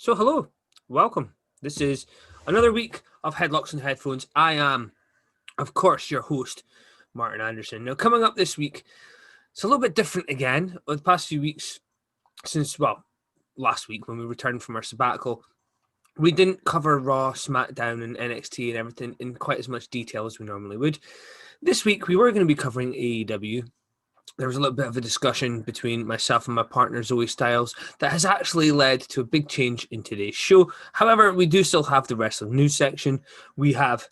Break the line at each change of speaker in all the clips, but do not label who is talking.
So, hello, welcome. This is another week of Headlocks and Headphones. I am, of course, your host, Martin Anderson. Now, coming up this week, it's a little bit different again. Over the past few weeks, since, last week when we returned from our sabbatical, we didn't cover Raw, SmackDown, and NXT and everything in quite as much detail as we normally would. This week, we were going to be covering AEW. There was a little bit of a discussion between myself and my partner, Zoey Styles, that has actually led to a big change in today's show. However, we do still have the wrestling news section. We have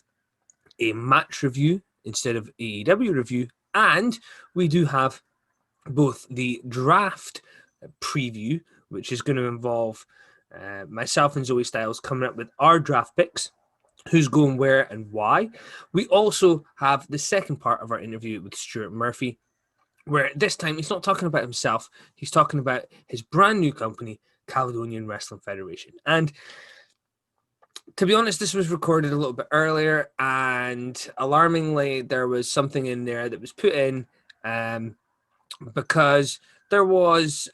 a match review instead of AEW review, and we do have both the draft preview, which is going to involve myself and Zoey Styles coming up with our draft picks, who's going where and why. We also have the second part of our interview with Stuart Murphy, where this time he's not talking about himself, he's talking about his brand new company, Caledonian Wrestling Federation. And to be honest, this was recorded a little bit earlier, and alarmingly, there was something in there that was put in because there was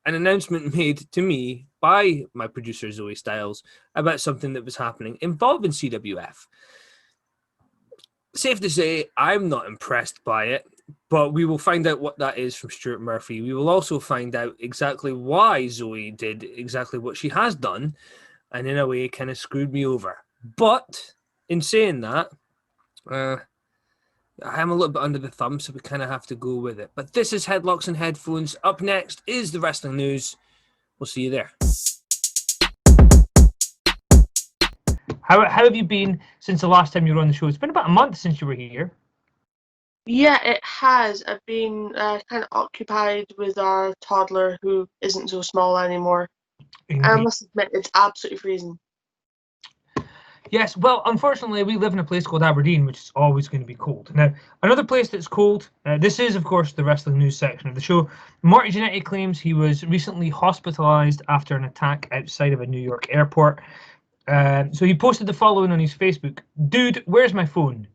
an announcement made to me by my producer, Zoey Styles, about something that was happening involving CWF. Safe to say, I'm not impressed by it. But we will find out what that is from Stuart Murphy. We will also find out exactly why Zoey did exactly what she has done, and in a way kind of screwed me over. But in saying that, I'm a little bit under the thumb, so we kind of have to go with it. But this is Headlocks and Headphones. Up next is the wrestling news. We'll see you there. How have you been since the last time you were on the show? It's been about a month since you were here.
Yeah, it has. I've been kind of occupied with our toddler who isn't so small anymore.
Indeed.
I must admit, it's absolutely freezing.
Yes, well, unfortunately, we live in a place called Aberdeen, which is always going to be cold. Now, another place that's cold, this is, of course, the wrestling news section of the show. Marty Jannetty claims he was recently hospitalized after an attack outside of a New York airport. So he posted the following on his Facebook. Dude, where's my phone?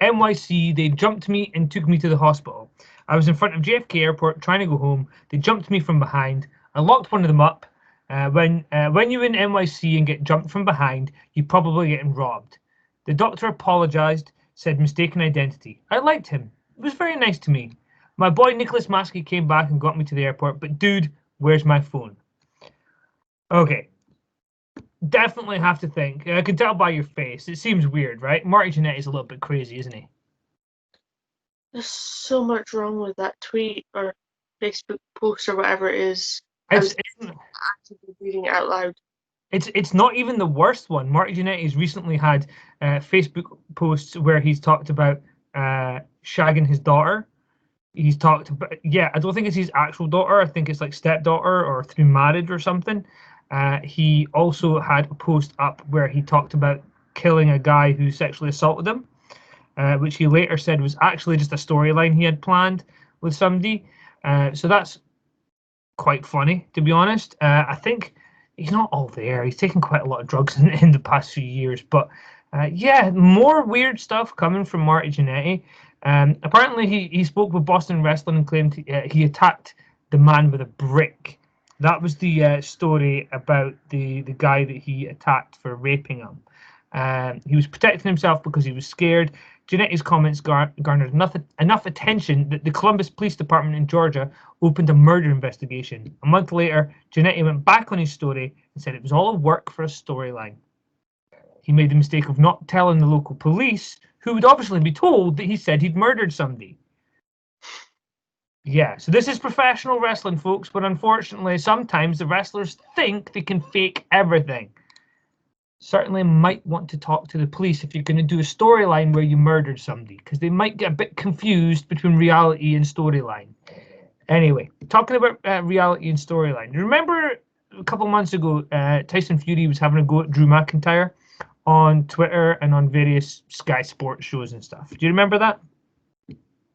NYC, they jumped me and took me to the hospital. I was in front of JFK Airport trying to go home. They jumped me from behind. I locked one of them up. When you're in NYC and get jumped from behind, you're probably getting robbed. The doctor apologized, said mistaken identity. I liked him. It was very nice to me. My boy Nicholas Maskey came back and got me to the airport, but dude, where's my phone? Okay. Definitely have to think. I can tell by your face. It seems weird, right? Marty Jannetty's a little bit crazy, isn't he?
There's so much wrong with that tweet or Facebook post or whatever it is.
I
was actively reading it out loud.
It's not even the worst one. Marty Jannetty's recently had Facebook posts where he's talked about shagging his daughter. He's talked about, I don't think it's his actual daughter. I think it's like stepdaughter or through marriage or something. He also had a post up where he talked about killing a guy who sexually assaulted him, which he later said was actually just a storyline he had planned with somebody. So that's quite funny, to be honest. I think he's not all there. He's taken quite a lot of drugs in the past few years. But more weird stuff coming from Marty Jannetty. Apparently, he spoke with Boston Wrestling and claimed he attacked the man with a brick. That was the story about the guy that he attacked for raping him. He was protecting himself because he was scared. Jannetty's comments garnered enough attention that the Columbus Police Department in Georgia opened a murder investigation. A month later, Jannetty went back on his story and said it was all a work for a storyline. He made the mistake of not telling the local police, who would obviously be told that he said he'd murdered somebody. Yeah, so this is professional wrestling, folks, but unfortunately, sometimes the wrestlers think they can fake everything. Certainly might want to talk to the police if you're going to do a storyline where you murdered somebody, because they might get a bit confused between reality and storyline. Anyway, talking about reality and storyline. Remember a couple months ago, Tyson Fury was having a go at Drew McIntyre on Twitter and on various Sky Sports shows and stuff. Do you remember that?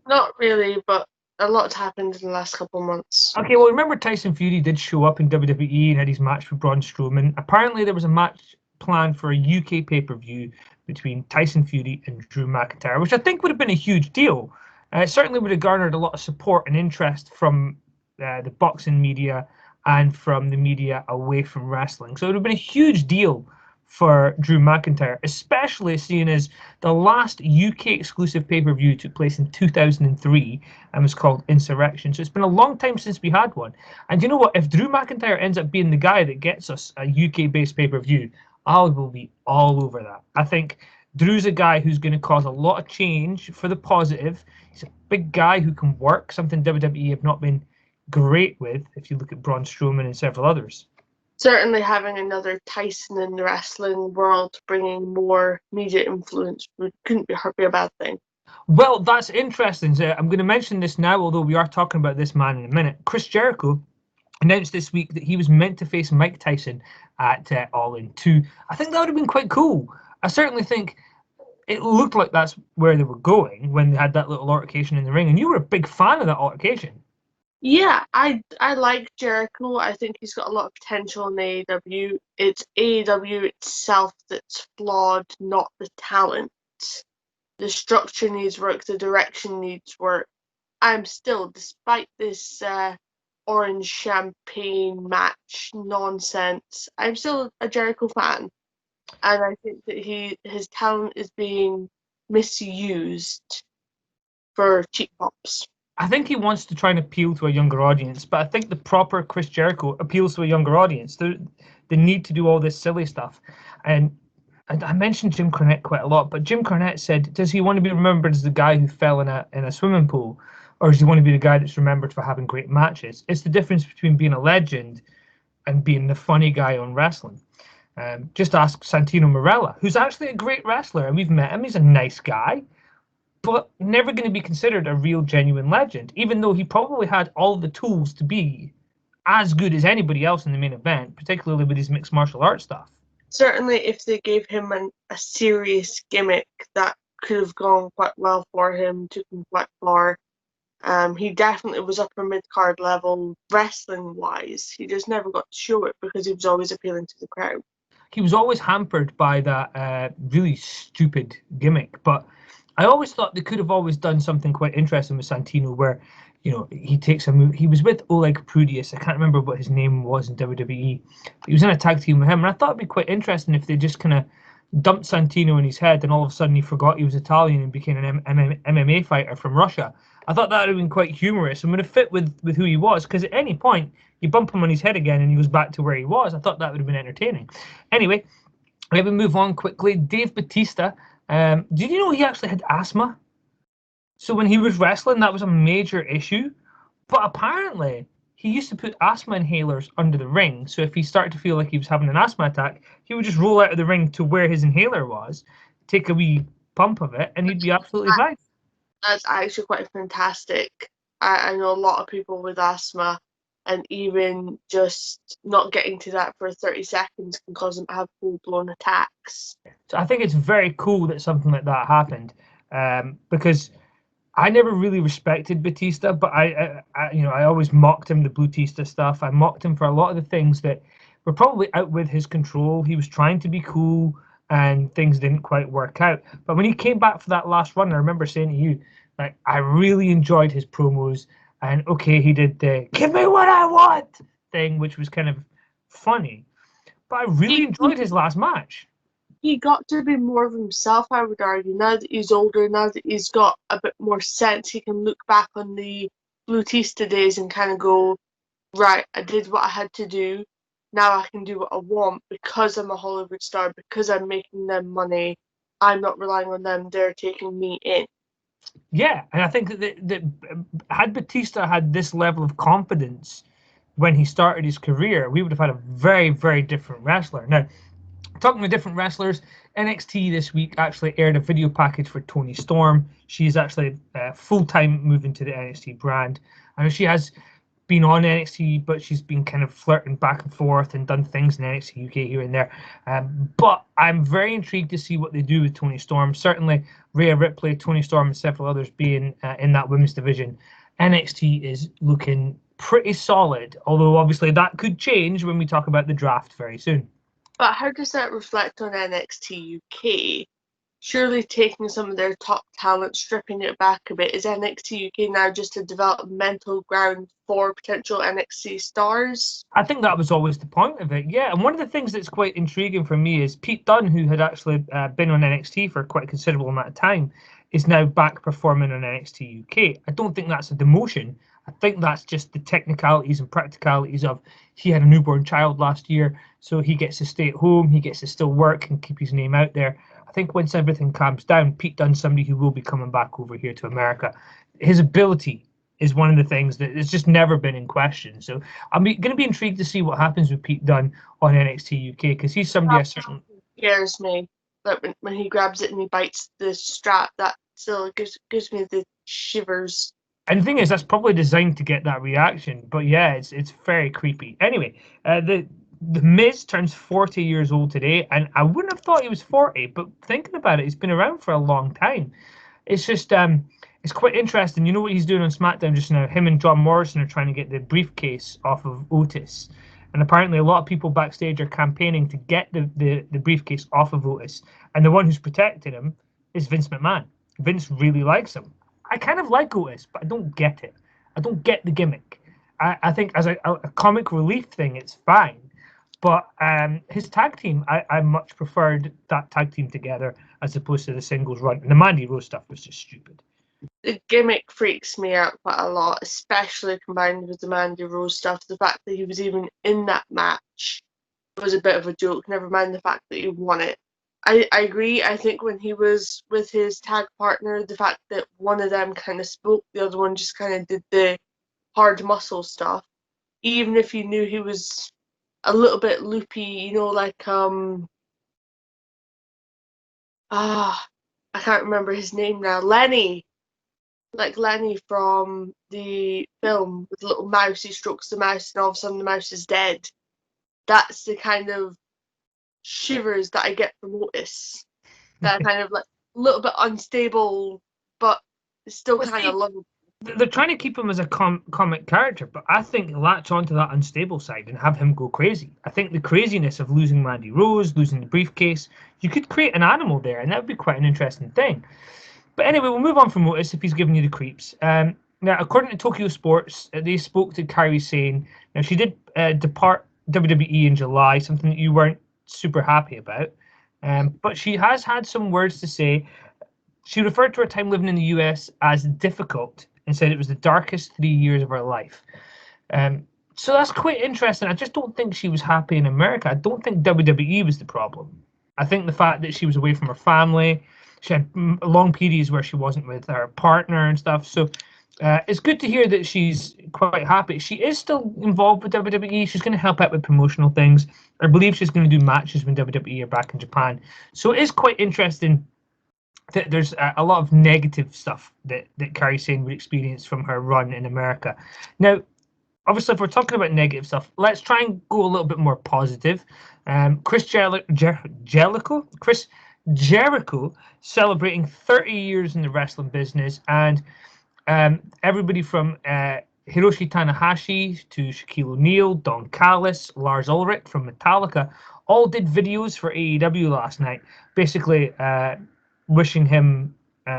Not really, but a lot's happened in the last couple of months.
Okay, well, remember Tyson Fury did show up in WWE and had his match with Braun Strowman. Apparently, there was a match planned for a UK pay-per-view between Tyson Fury and Drew McIntyre, which I think would have been a huge deal. It certainly would have garnered a lot of support and interest from the boxing media
and from the media away from wrestling. So it would have been a huge deal for Drew McIntyre, especially seeing as the last UK exclusive pay-per-view took place in 2003 and was called Insurrection. So it's been a long time since we had one. And you know what? If Drew McIntyre ends up being the guy that gets us a UK-based pay-per-view, I will be all over that. I think Drew's a guy who's going to cause a lot of change for the positive. He's a big guy who can work, something WWE have not been great with, if you look at Braun Strowman and several others.
Certainly having another Tyson in the wrestling world bringing more media influence couldn't be a bad thing.
Well, that's interesting. So I'm going to mention this now, although we are talking about this man in a minute. Chris Jericho announced this week that he was meant to face Mike Tyson at All In 2. I think that would have been quite cool. I certainly think it looked like that's where they were going when they had that little altercation in the ring, and you were a big fan of that altercation.
Yeah, I like Jericho. I think he's got a lot of potential in AEW. It's AEW itself that's flawed, not the talent. The structure needs work, the direction needs work. I'm still, despite this orange champagne match nonsense, I'm still a Jericho fan. And I think that his talent is being misused for cheap pops.
I think he wants to try and appeal to a younger audience, but I think the proper Chris Jericho appeals to a younger audience. They need to do all this silly stuff. And I mentioned Jim Cornette quite a lot, but Jim Cornette said, does he want to be remembered as the guy who fell in a swimming pool, or does he want to be the guy that's remembered for having great matches? It's the difference between being a legend and being the funny guy on wrestling. Just ask Santino Marella, who's actually a great wrestler, and we've met him. He's a nice guy, but never going to be considered a real, genuine legend, even though he probably had all the tools to be as good as anybody else in the main event, particularly with his mixed martial arts stuff.
Certainly, if they gave him a serious gimmick, that could have gone quite well for him, took him quite far. He definitely was upper mid-card level wrestling-wise. He just never got to show it because he was always appealing to the crowd.
He was always hampered by that really stupid gimmick, but I always thought they could have always done something quite interesting with Santino where, you know, he takes a move. He was with Oleg Prudius. I can't remember what his name was in WWE. He was in a tag team with him, and I thought it'd be quite interesting if they just kind of dumped Santino in his head and all of a sudden he forgot he was Italian and became an MMA fighter from Russia. I thought that would have been quite humorous and would have fit with who he was, because at any point you bump him on his head again and he was back to where he was. I thought that would have been entertaining. Anyway, let me move on quickly. Dave Bautista. Did you know he actually had asthma? So when he was wrestling, that was a major issue. But apparently, he used to put asthma inhalers under the ring. So if he started to feel like he was having an asthma attack, he would just roll out of the ring to where his inhaler was, take a wee pump of it, and he'd be absolutely fine.
That's actually quite fantastic. I know a lot of people with asthma, and even just not getting to that for 30 seconds can cause them to have full-blown attacks.
So I think it's very cool that something like that happened, because I never really respected Batista, but I always mocked him, the Blutista stuff. I mocked him for a lot of the things that were probably out with his control. He was trying to be cool, and things didn't quite work out. But when he came back for that last run, I remember saying to you, like, I really enjoyed his promos. And okay, he did the "give me what I want" thing, which was kind of funny. But I really enjoyed his last match.
He got to be more of himself, I would argue. Now that he's older, now that he's got a bit more sense, he can look back on the Blutista days and kind of go, right, I did what I had to do. Now I can do what I want because I'm a Hollywood star, because I'm making them money. I'm not relying on them, they're taking me in.
Yeah, and I think that had Batista had this level of confidence when he started his career, we would have had a very, very different wrestler. Now, talking to different wrestlers, NXT this week actually aired a video package for Toni Storm. She's actually full-time moving to the NXT brand. I know she has been on NXT, but she's been kind of flirting back and forth and done things in NXT UK here and there. But I'm very intrigued to see what they do with Toni Storm. Certainly, Rhea Ripley, Toni Storm, and several others being in that women's division. NXT is looking pretty solid, although obviously that could change when we talk about the draft very soon.
But how does that reflect on NXT UK? surely taking some of their top talent, stripping it back a bit. Is NXT UK now just a developmental ground for potential NXT stars?
I think that was always the point of it, yeah. And one of the things that's quite intriguing for me is Pete Dunne, who had actually been on NXT for quite a considerable amount of time, is now back performing on NXT UK. I don't think that's a demotion. I think that's just the technicalities and practicalities of he had a newborn child last year, so he gets to stay at home, he gets to still work and keep his name out there. I think once everything calms down, Pete Dunne's somebody who will be coming back over here to America. His ability is one of the things that has just never been in question. So I'm going to be intrigued to see what happens with Pete Dunne on NXT UK, because he's somebody I certainly
Scares me. Like when he grabs it and he bites the strap, that still gives me the shivers.
And the thing is, that's probably designed to get that reaction. But yeah, it's very creepy. Anyway, the Miz turns 40 years old today, and I wouldn't have thought he was 40, but thinking about it, he's been around for a long time. It's just it's quite interesting. You know what he's doing on SmackDown just now? Him and John Morrison are trying to get the briefcase off of Otis. And apparently a lot of people backstage are campaigning to get the briefcase off of Otis. And the one who's protecting him is Vince McMahon. Vince really likes him. I kind of like Otis, but I don't get it. I don't get the gimmick. I think as a comic relief thing, it's fine. But his tag team, I much preferred that tag team together as opposed to the singles run. And the Mandy Rose stuff was just stupid.
The gimmick freaks me out quite a lot, especially combined with the Mandy Rose stuff. The fact that he was even in that match was a bit of a joke, never mind the fact that he won it. I agree. I think when he was with his tag partner, the fact that one of them kind of spoke, the other one just kind of did the hard muscle stuff. Even if you knew he was a little bit loopy, like I can't remember his name now. Lenny. Like Lenny from the film with the little mouse, he strokes the mouse and all of a sudden the mouse is dead. That's the kind of shivers that I get from Otis. That kind of like a little bit unstable, but still kind of lovable.
They're trying to keep him as a comic character, but I think latch onto that unstable side and have him go crazy. I think the craziness of losing Mandy Rose, losing the briefcase, you could create an animal there, and that would be quite an interesting thing. But anyway, we'll move on from Otis if he's giving you the creeps. Now, according to Tokyo Sports, they spoke to Kairi Sane. Now, she did depart WWE in July, something that you weren't super happy about. But she has had some words to say. She referred to her time living in the US as difficult and said it was the darkest 3 years of her life. So that's quite interesting. I just don't think she was happy in America. I don't think WWE was the problem. I think the fact that she was away from her family, she had long periods where she wasn't with her partner and stuff. So it's good to hear that she's quite happy. She is still involved with WWE. She's going to help out with promotional things. I believe she's going to do matches when WWE are back in Japan. So it is quite interesting that there's a lot of negative stuff that Kairi Sane would experience from her run in America. Now, obviously, if we're talking about negative stuff, let's try and go a little bit more positive. Chris Jericho celebrating 30 years in the wrestling business, and everybody from Hiroshi Tanahashi to Shaquille O'Neal, Don Callis, Lars Ulrich from Metallica, all did videos for AEW last night, basically wishing him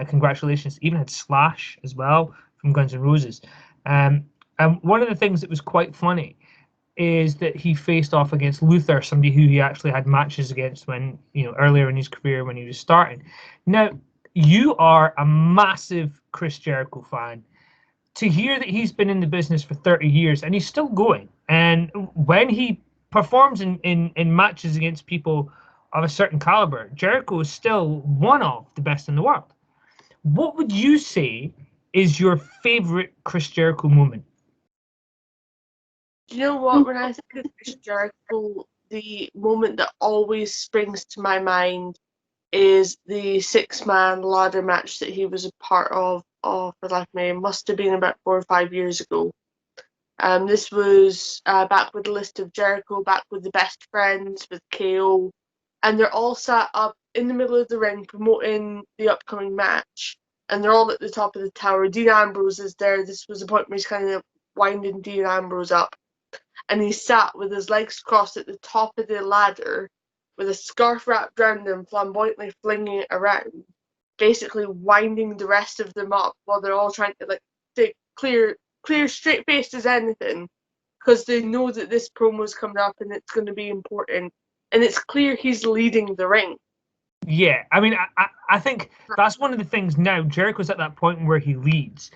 congratulations. Even had Slash as well from Guns N' Roses. And one of the things that was quite funny is that he faced off against Luther, somebody who he actually had matches against when, earlier in his career when he was starting. Now, you are a massive Chris Jericho fan. To hear that he's been in the business for 30 years and he's still going, and when he performs in matches against people of a certain caliber, Jericho is still one of the best in the world. What would you say is your favorite Chris Jericho moment?
Do you know what? When I think of Chris Jericho, the moment that always springs to my mind is the 6-man ladder match that he was a part of for Life May. Must have been about 4 or 5 years ago. This was back with the list of Jericho, back with the best friends, with KO, and they're all sat up in the middle of the ring promoting the upcoming match, and they're all at the top of the tower. Dean Ambrose is there. This was the point where he's kind of winding Dean Ambrose up, and he sat with his legs crossed at the top of the ladder, with a scarf wrapped around him, flamboyantly flinging it around, basically winding the rest of them up while they're all trying to like stay clear, straight faced as anything, because they know that this promo's coming up and it's going to be important, and it's clear he's leading the ring.
Yeah, I mean, I think that's one of the things now. Jericho's at that point where he leads.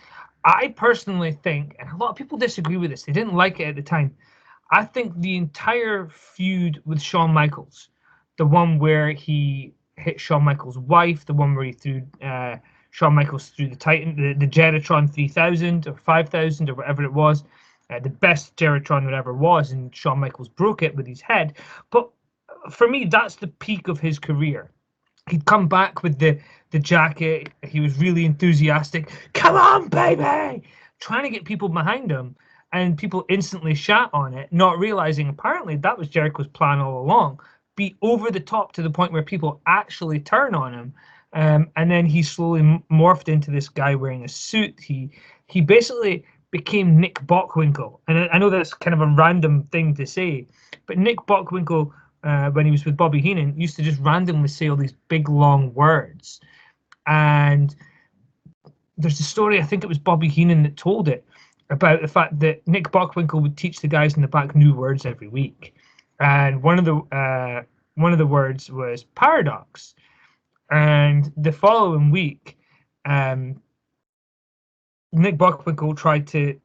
I personally think, and a lot of people disagree with this, they didn't like it at the time. I think the entire feud with Shawn Michaels, the one where he hit Shawn Michaels' wife, the one where he threw Shawn Michaels through the Titan, the Geritron 3000 or 5000 or whatever it was, the best Geritron that ever was, and Shawn Michaels broke it with his head. But for me, that's the peak of his career. He'd come back with the jacket. He was really enthusiastic. Come on, baby! Trying to get people behind him, and people instantly shat on it, not realizing apparently that was Jericho's plan all along. Be over the top to the point where people actually turn on him, and then he slowly morphed into this guy wearing a suit. He basically became Nick Bockwinkel, and I know that's kind of a random thing to say, but Nick Bockwinkel, when he was with Bobby Heenan, used to just randomly say all these big long words. And there's a story, I think it was Bobby Heenan that told it, about the fact that Nick Bockwinkel would teach the guys in the back new words every week. And one of the words was paradox. And the following week, Nick Bockwinkel tried to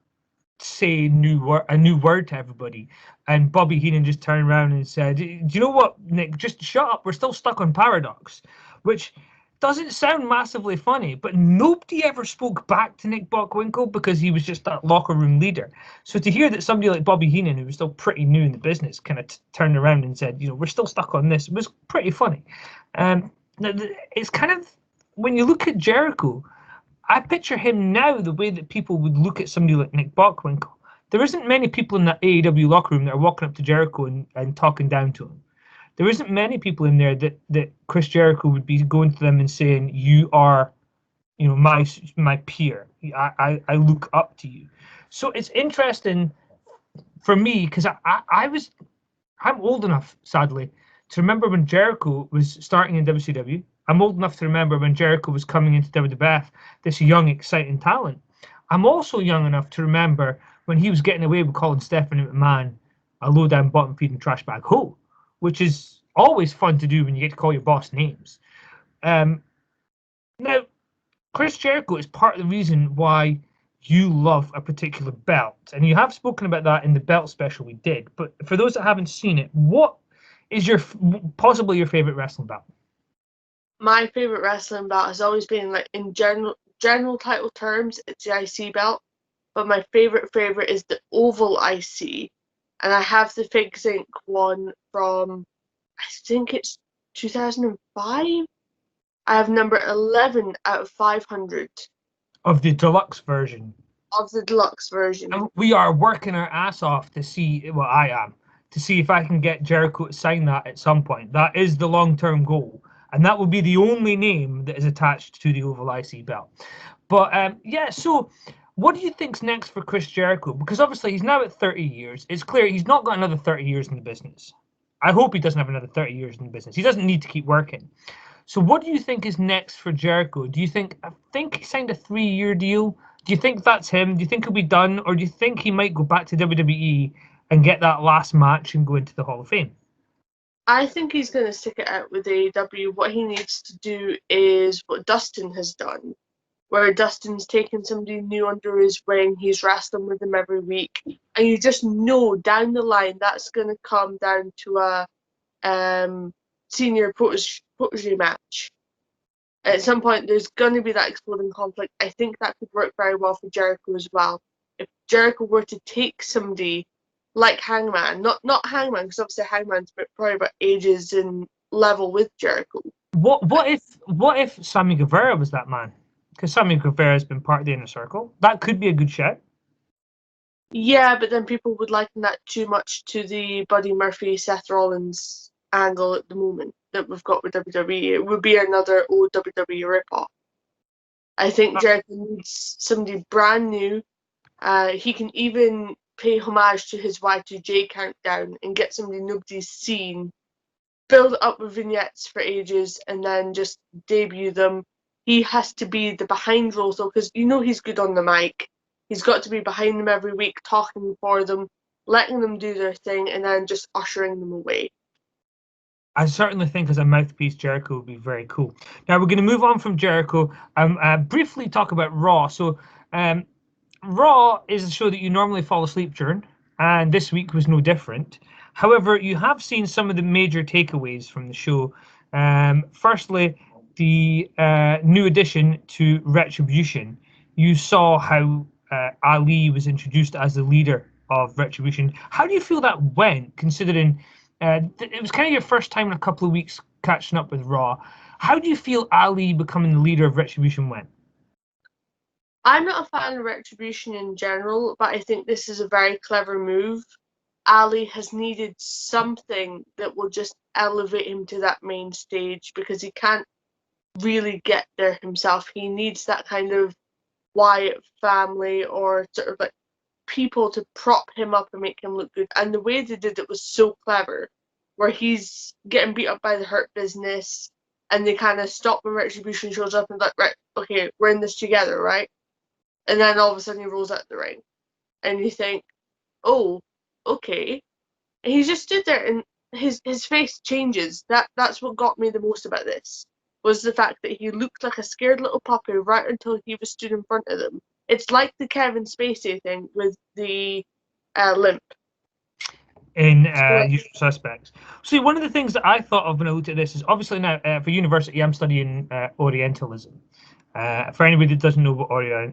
say a new word to everybody, and Bobby Heenan just turned around and said, "Do you know what, Nick? Just shut up. We're still stuck on paradox," which doesn't sound massively funny, but nobody ever spoke back to Nick Bockwinkel because he was just that locker room leader. So to hear that somebody like Bobby Heenan, who was still pretty new in the business, kind of turned around and said, "We're still stuck on this," was pretty funny. It's kind of, when you look at Jericho, I picture him now the way that people would look at somebody like Nick Bockwinkel. There isn't many people in that AEW locker room that are walking up to Jericho and talking down to him. There isn't many people in there that Chris Jericho would be going to them and saying, "You are, my peer. I look up to you." So it's interesting for me because I'm old enough, sadly, to remember when Jericho was starting in WCW. I'm old enough to remember when Jericho was coming into WWF, this young, exciting talent. I'm also young enough to remember when he was getting away with calling Stephanie McMahon a low-down, bottom-feeding trash bag hoe, which is always fun to do when you get to call your boss names. Now, Chris Jericho is part of the reason why you love a particular belt, and you have spoken about that in the belt special we did. But for those that haven't seen it, what is possibly your favorite wrestling belt?
My favorite wrestling belt has always been, like, in general title terms, it's the IC belt. But my favorite is the oval IC, and I have the Fig Zinc one from, I think it's 2005. I have number 11 out of 500
Of the deluxe version.
of the deluxe version.
And we are working our ass off to see, well, I am, to see if I can get Jericho to sign that at some point. That is the long-term goal. And that will be the only name that is attached to the Oval IC belt. But yeah, so what do you think's next for Chris Jericho? Because obviously he's now at 30 years. It's clear he's not got another 30 years in the business. I hope he doesn't have another 30 years in the business. He doesn't need to keep working. So what do you think is next for Jericho? Do you think, I think he signed a 3-year deal. Do you think that's him? Do you think he'll be done? Or do you think he might go back to WWE and get that last match and go into the Hall of Fame?
I think he's going to stick it out with AEW. What he needs to do is what Dustin has done, where Dustin's taken somebody new under his wing, he's wrestling with them every week, and you just know down the line that's going to come down to a senior protege match. At some point, there's going to be that exploding conflict. I think that could work very well for Jericho as well. If Jericho were to take somebody like Hangman, not Hangman, because obviously Hangman's probably about ages and level with Jericho.
What if Sammy Guevara was that man? Because Sammy Guevara has been part of the Inner Circle. That could be a good shout.
Yeah, but then people would liken that too much to the Buddy Murphy, Seth Rollins angle at the moment that we've got with WWE. It would be another old WWE ripoff. I think Jericho needs somebody brand new. He can even pay homage to his Y2J countdown and get somebody nobody's seen build it up with vignettes for ages and then just debut them. He has to be the behind role, though, because he's good on the mic. He's got to be behind them every week, talking for them, letting them do their thing, and then just ushering them away.
I certainly think as a mouthpiece, Jericho would be very cool. Now we're going to move on from Jericho and briefly talk about Raw. So Raw is a show that you normally fall asleep during, and this week was no different. However, you have seen some of the major takeaways from the show. Firstly, the new addition to Retribution. You saw how Ali was introduced as the leader of Retribution. How do you feel that went, considering it was kind of your first time in a couple of weeks catching up with Raw? How do you feel Ali becoming the leader of Retribution went?
I'm not a fan of Retribution in general, but I think this is a very clever move. Ali has needed something that will just elevate him to that main stage because he can't really get there himself. He needs that kind of Wyatt family or sort of like people to prop him up and make him look good. And the way they did it was so clever, where he's getting beat up by the Hurt Business and they kind of stop when Retribution shows up and like, right, okay, we're in this together, right? And then all of a sudden he rolls out the ring. And you think, oh, okay. And he just stood there and his face changes. That's what got me the most about this, was the fact that he looked like a scared little puppy right until he was stood in front of them. It's like the Kevin Spacey thing with the limp.
In Usual Suspects. See, one of the things that I thought of when I looked at this is obviously now for university I'm studying Orientalism. For anybody that doesn't know what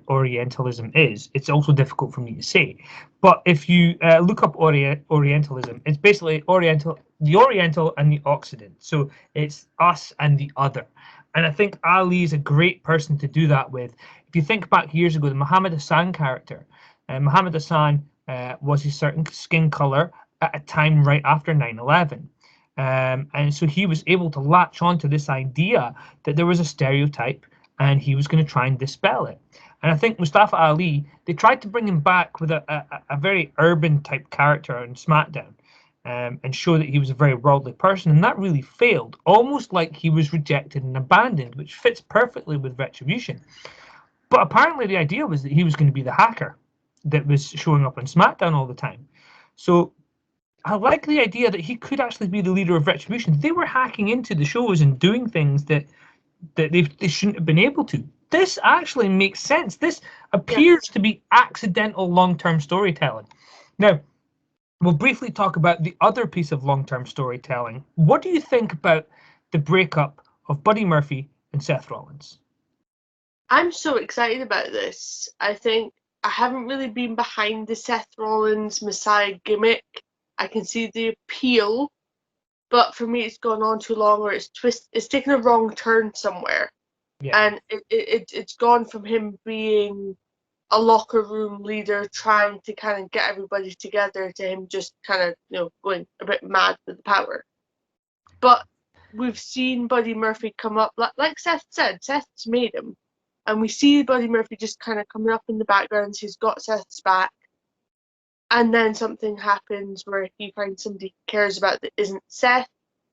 Orientalism is, it's also difficult for me to say. But if you look up Orientalism, it's basically the Oriental and the Occident. So it's us and the other. And I think Ali is a great person to do that with. If you think back years ago, the Muhammad Hassan character, Muhammad Hassan was a certain skin color at a time right after 9/11. And so he was able to latch on to this idea that there was a stereotype and he was going to try and dispel it. And I think Mustafa Ali, they tried to bring him back with a very urban type character on SmackDown and show that he was a very worldly person. And that really failed, almost like he was rejected and abandoned, which fits perfectly with Retribution. But apparently the idea was that he was going to be the hacker that was showing up on SmackDown all the time. So I like the idea that he could actually be the leader of Retribution. They were hacking into the shows and doing things that they shouldn't have been able to. This actually makes sense. This appears to be accidental long-term storytelling. Now, we'll briefly talk about the other piece of long-term storytelling. What do you think about the breakup of Buddy Murphy and Seth Rollins?
I'm so excited about this. I think I haven't really been behind the Seth Rollins Messiah gimmick. I can see the appeal, but for me it's gone on too long, or it's taken a wrong turn somewhere. Yeah. And it's gone from him being a locker room leader trying to kind of get everybody together to him just kind of going a bit mad with the power. But we've seen Buddy Murphy come up, like Seth said, Seth's made him, and we see Buddy Murphy just kind of coming up in the background. He's got Seth's back. And then something happens where he finds somebody he cares about that isn't Seth.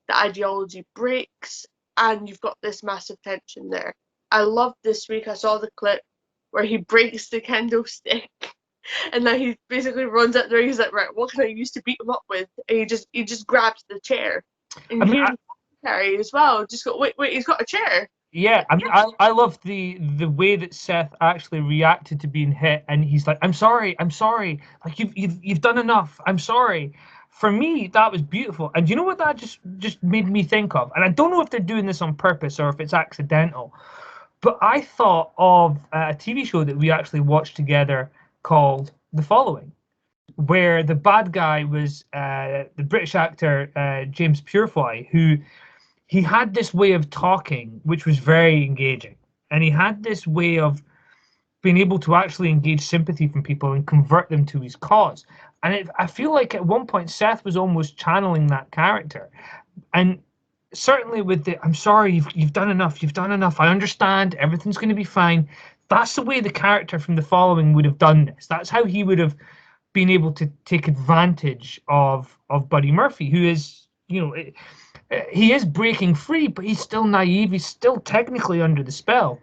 The ideology breaks, and you've got this massive tension there. I loved this week. I saw the clip where he breaks the kendo stick, and then he basically runs out there. He's like, "Right, what can I use to beat him up with?" And he just grabs the chair. And Harry as well. Just go, wait, he's got a chair.
Yeah, I mean, I love the way that Seth actually reacted to being hit, and he's like, "I'm sorry, like you've done enough. I'm sorry." For me, that was beautiful, and you know what that just made me think of, and I don't know if they're doing this on purpose or if it's accidental, but I thought of a TV show that we actually watched together called The Following, where the bad guy was the British actor James Purefoy, who. He had this way of talking, which was very engaging. And he had this way of being able to actually engage sympathy from people and convert them to his cause. And I feel like at one point, Seth was almost channeling that character. And certainly with the, I'm sorry, you've done enough. I understand. Everything's going to be fine. That's the way the character from The Following would have done this. That's how he would have been able to take advantage of Buddy Murphy, who is, he is breaking free, but he's still naive. He's still technically under the spell.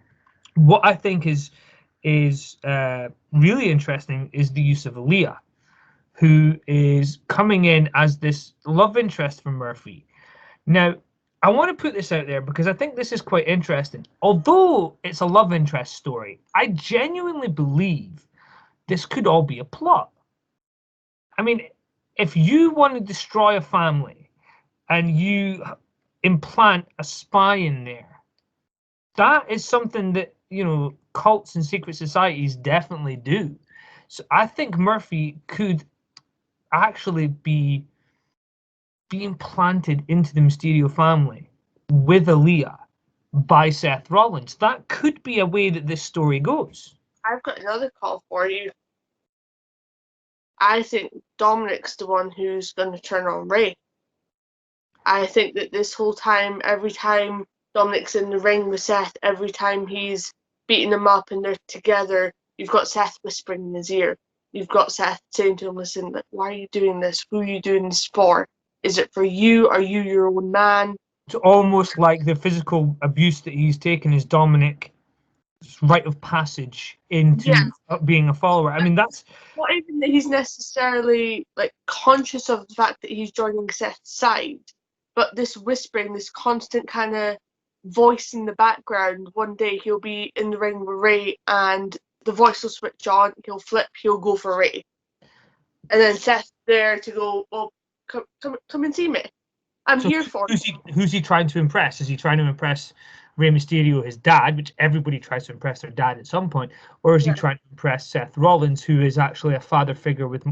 What I think is really interesting is the use of Aaliyah, who is coming in as this love interest for Murphy. Now, I want to put this out there because I think this is quite interesting. Although it's a love interest story, I genuinely believe this could all be a plot. I mean, if you want to destroy a family and you implant a spy in there, that is something that, cults and secret societies definitely do. So I think Murphy could actually be implanted into the Mysterio family with Aaliyah by Seth Rollins. That could be a way that this story goes.
I've got another call for you. I think Dominic's the one who's going to turn on Ray. I think that this whole time, every time Dominic's in the ring with Seth, every time he's beating him up and they're together, you've got Seth whispering in his ear. You've got Seth saying to him, listen, why are you doing this? Who are you doing this for? Is it for you? Are you your own man?
It's almost like the physical abuse that he's taken is Dominic's rite of passage into being a follower. I mean, that's
not even that he's necessarily conscious of the fact that he's joining Seth's side, but this whispering, this constant kind of voice in the background. One day he'll be in the ring with Ray and the voice will switch on, he'll flip, he'll go for Ray. And then Seth's there to go, well, come and see me. I'm here for it.
Who's he trying to impress? Is he trying to impress Rey Mysterio, his dad, which everybody tries to impress their dad at some point, or is he trying to impress Seth Rollins, who is actually a father figure with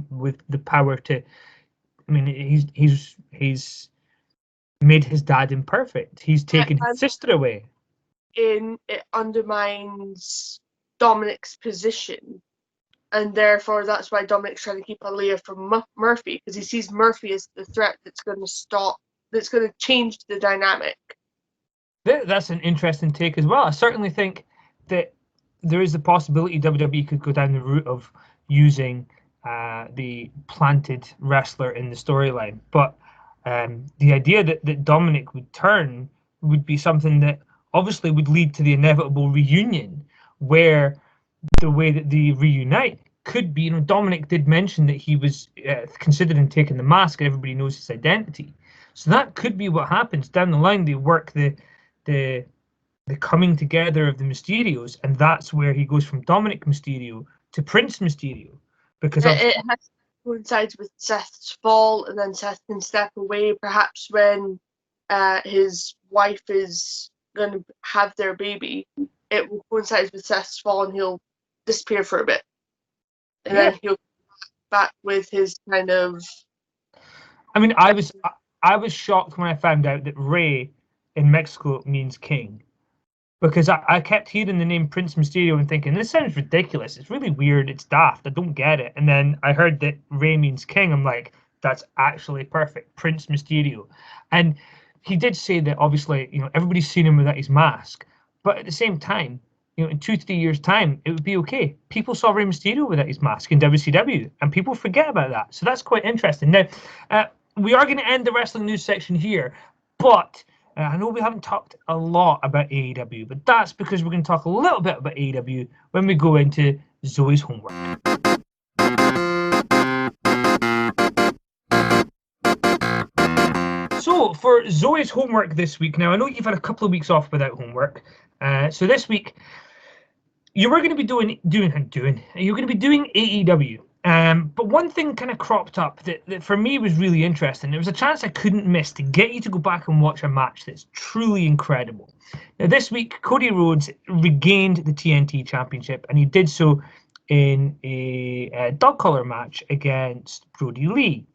the power to? I mean, he's made his dad imperfect. He's taken his sister away.
It undermines Dominic's position, and therefore that's why Dominic's trying to keep Aaliyah from Murphy, because he sees Murphy as the threat that's going to stop, that's going to change the dynamic.
That's an interesting take as well. I certainly think that there is a possibility WWE could go down the route of using the planted wrestler in the storyline. But the idea that Dominic would turn would be something that obviously would lead to the inevitable reunion, where the way that they reunite could be, Dominic did mention that he was considering taking the mask and everybody knows his identity. So that could be what happens down the line. They work the coming together of the Mysterios, and that's where he goes from Dominic Mysterio to Prince Mysterio, because
it has to coincide with Seth's fall, and then Seth can step away, perhaps when his wife is going to have their baby. It will coincide with Seth's fall, and he'll disappear for a bit, and then he'll come back with his kind of.
I mean, I was shocked when I found out that Rey in Mexico means king, because I kept hearing the name Prince Mysterio and thinking, this sounds ridiculous. It's really weird. It's daft. I don't get it. And then I heard that Rey means king. I'm like, that's actually perfect. Prince Mysterio. And he did say that obviously, everybody's seen him without his mask. But at the same time, in 2-3 years' time, it would be okay. People saw Rey Mysterio without his mask in WCW, and people forget about that. So that's quite interesting. Now, we are going to end the wrestling news section here, but I know we haven't talked a lot about AEW, but that's because we're going to talk a little bit about AEW when we go into Zoey's homework. So for Zoey's homework this week, now I know you've had a couple of weeks off without homework, so this week you were going to be doing AEW. But one thing kind of cropped up that for me was really interesting. It was a chance I couldn't miss to get you to go back and watch a match that's truly incredible. Now, this week, Cody Rhodes regained the TNT Championship, and he did so in a dog collar match against Brody Lee.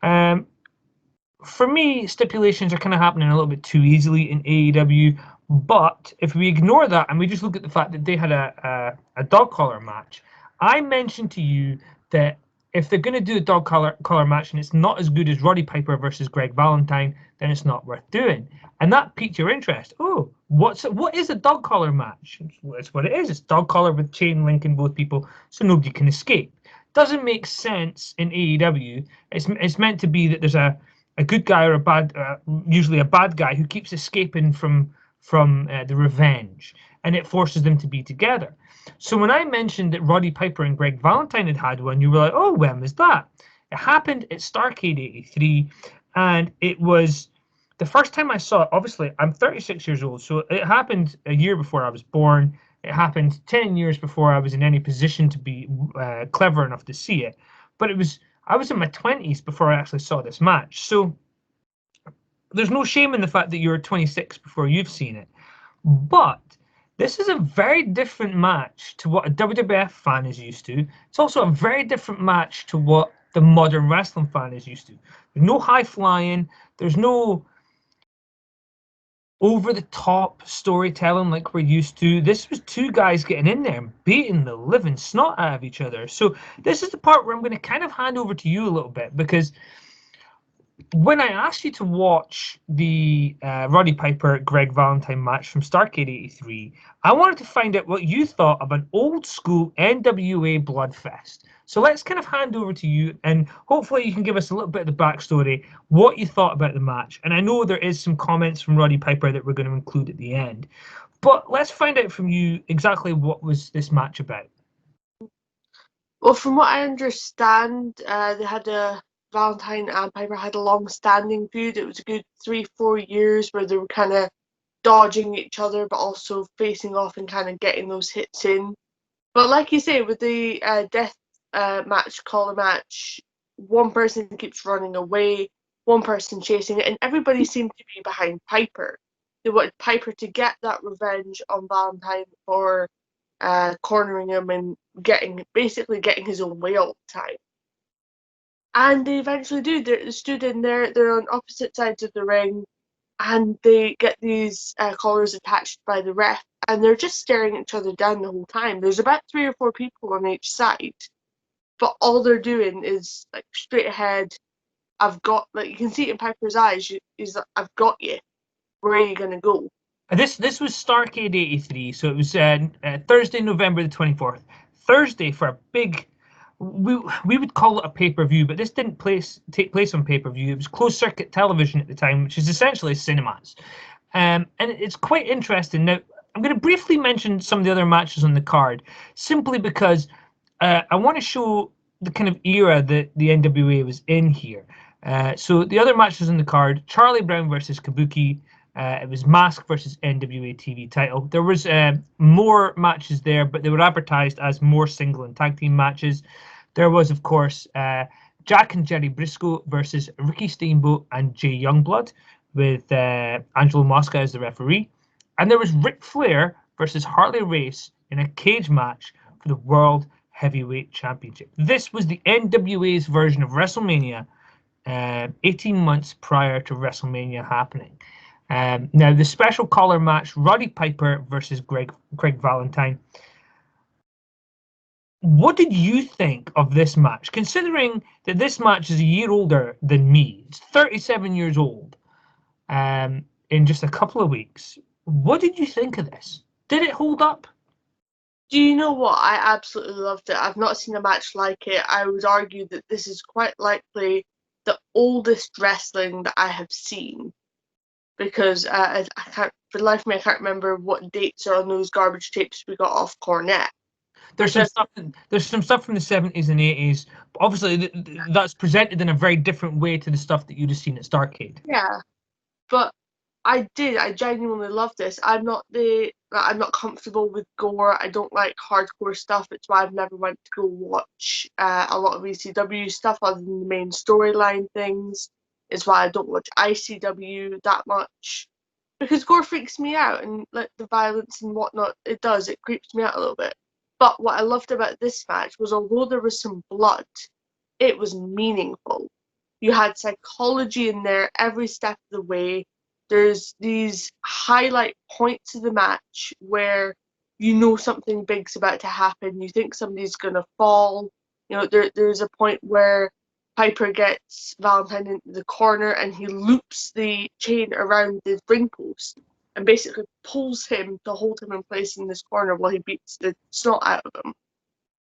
For me, stipulations are kind of happening a little bit too easily in AEW, but if we ignore that and we just look at the fact that they had a dog collar match, I mentioned to you that if they're going to do a dog collar match and it's not as good as Roddy Piper versus Greg Valentine, then it's not worth doing. And that piqued your interest. Oh, what is a dog collar match? It's what it is. It's dog collar with chain linking both people so nobody can escape. Doesn't make sense in AEW. It's meant to be that there's a a good guy or a bad, usually a bad guy who keeps escaping from the revenge, and it forces them to be together. So when I mentioned that Roddy Piper and Greg Valentine had one, you were like, "Oh, when was that?" It happened at Starrcade '83, and it was the first time I saw it. Obviously, I'm 36 years old, so it happened a year before I was born. It happened 10 years before I was in any position to be clever enough to see it. But I was in my 20s before I actually saw this match. So there's no shame in the fact that you're 26 before you've seen it. But this is a very different match to what a WWF fan is used to. It's also a very different match to what the modern wrestling fan is used to. There's no high flying. There's no over the top storytelling like we're used to. This was two guys getting in there and beating the living snot out of each other. So this is the part where I'm going to kind of hand over to you a little bit, because when I asked you to watch the Roddy Piper Greg Valentine match from Starrcade '83, I wanted to find out what you thought of an old school NWA Bloodfest. So let's kind of hand over to you, and hopefully you can give us a little bit of the backstory, what you thought about the match. And I know there is some comments from Roddy Piper that we're going to include at the end, but let's find out from you exactly what was this match about.
Well, from what I understand, they had Valentine and Piper had a long-standing feud. It was a good 3-4 years where they were kind of dodging each other, but also facing off and kind of getting those hits in. But like you say, with the death match, collar match, one person keeps running away, one person chasing it, and everybody seemed to be behind Piper. They wanted Piper to get that revenge on Valentine for cornering him and basically getting his own way all the time. And they eventually do. They stood in there, they're on opposite sides of the ring, and they get these collars attached by the ref, and they're just staring each other down the whole time. There's about 3 or 4 people on each side, but all they're doing is like straight ahead. I've got, like, you can see it in Piper's eyes. He's like, I've got you. Where are you gonna go?
This was Starrcade '83, so it was Thursday, November the 24th. Thursday for a big, we would call it a pay-per-view, but this didn't take place on pay-per-view. It was closed circuit television at the time, which is essentially cinemas. And it's quite interesting. Now, I'm going to briefly mention some of the other matches on the card, simply because I want to show the kind of era that the NWA was in here. So the other matches on the card: Charlie Brown versus Kabuki. It was Mask versus NWA TV title. There was more matches there, but they were advertised as more single and tag team matches. There was, of course, Jack and Jerry Briscoe versus Ricky Steamboat and Jay Youngblood, with Angelo Mosca as the referee. And there was Ric Flair versus Harley Race in a cage match for the World Heavyweight Championship. This was the NWA's version of WrestleMania, 18 months prior to WrestleMania happening. Now, the special collar match, Roddy Piper versus Greg Valentine. What did you think of this match, considering that this match is a year older than me? It's 37 years old in just a couple of weeks. What did you think of this? Did it hold up?
Do you know what? I absolutely loved it. I've not seen a match like it. I would argue that this is quite likely the oldest wrestling that I have seen, because I can't, for the life of me, I can't remember what dates are on those garbage tapes we got off Cornette.
There's some stuff from the 70s and 80s, but obviously that's presented in a very different way to the stuff that you'd have seen at Starrcade.
Yeah, but I genuinely love this. I'm not comfortable with gore. I don't like hardcore stuff. It's why I've never went to go watch a lot of ECW stuff other than the main storyline things. It's why I don't watch ICW that much, because gore freaks me out, and like the violence and whatnot, it creeps me out a little bit. But what I loved about this match was, although there was some blood, it was meaningful. You had psychology in there every step of the way. There's these highlight points of the match where you know something big's about to happen. You think somebody's gonna fall. You know, there's a point where Piper gets Valentine into the corner and he loops the chain around the ring post and basically pulls him to hold him in place in this corner while he beats the snot out of him.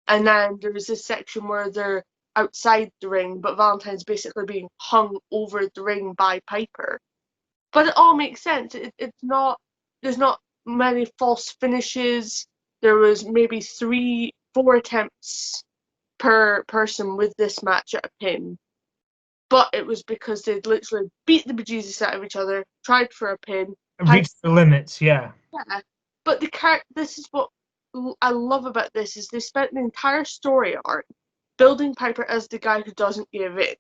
And then there was this section where they're outside the ring, but Valentine's basically being hung over the ring by Piper. But it all makes sense. There's not many false finishes. There was maybe 3-4 attempts per person with this match at a pin. But it was because they'd literally beat the bejesus out of each other, tried for a pin.
Reached the limits, yeah.
Yeah. But this is what I love about this, is they spent the entire story arc building Piper as the guy who doesn't give in.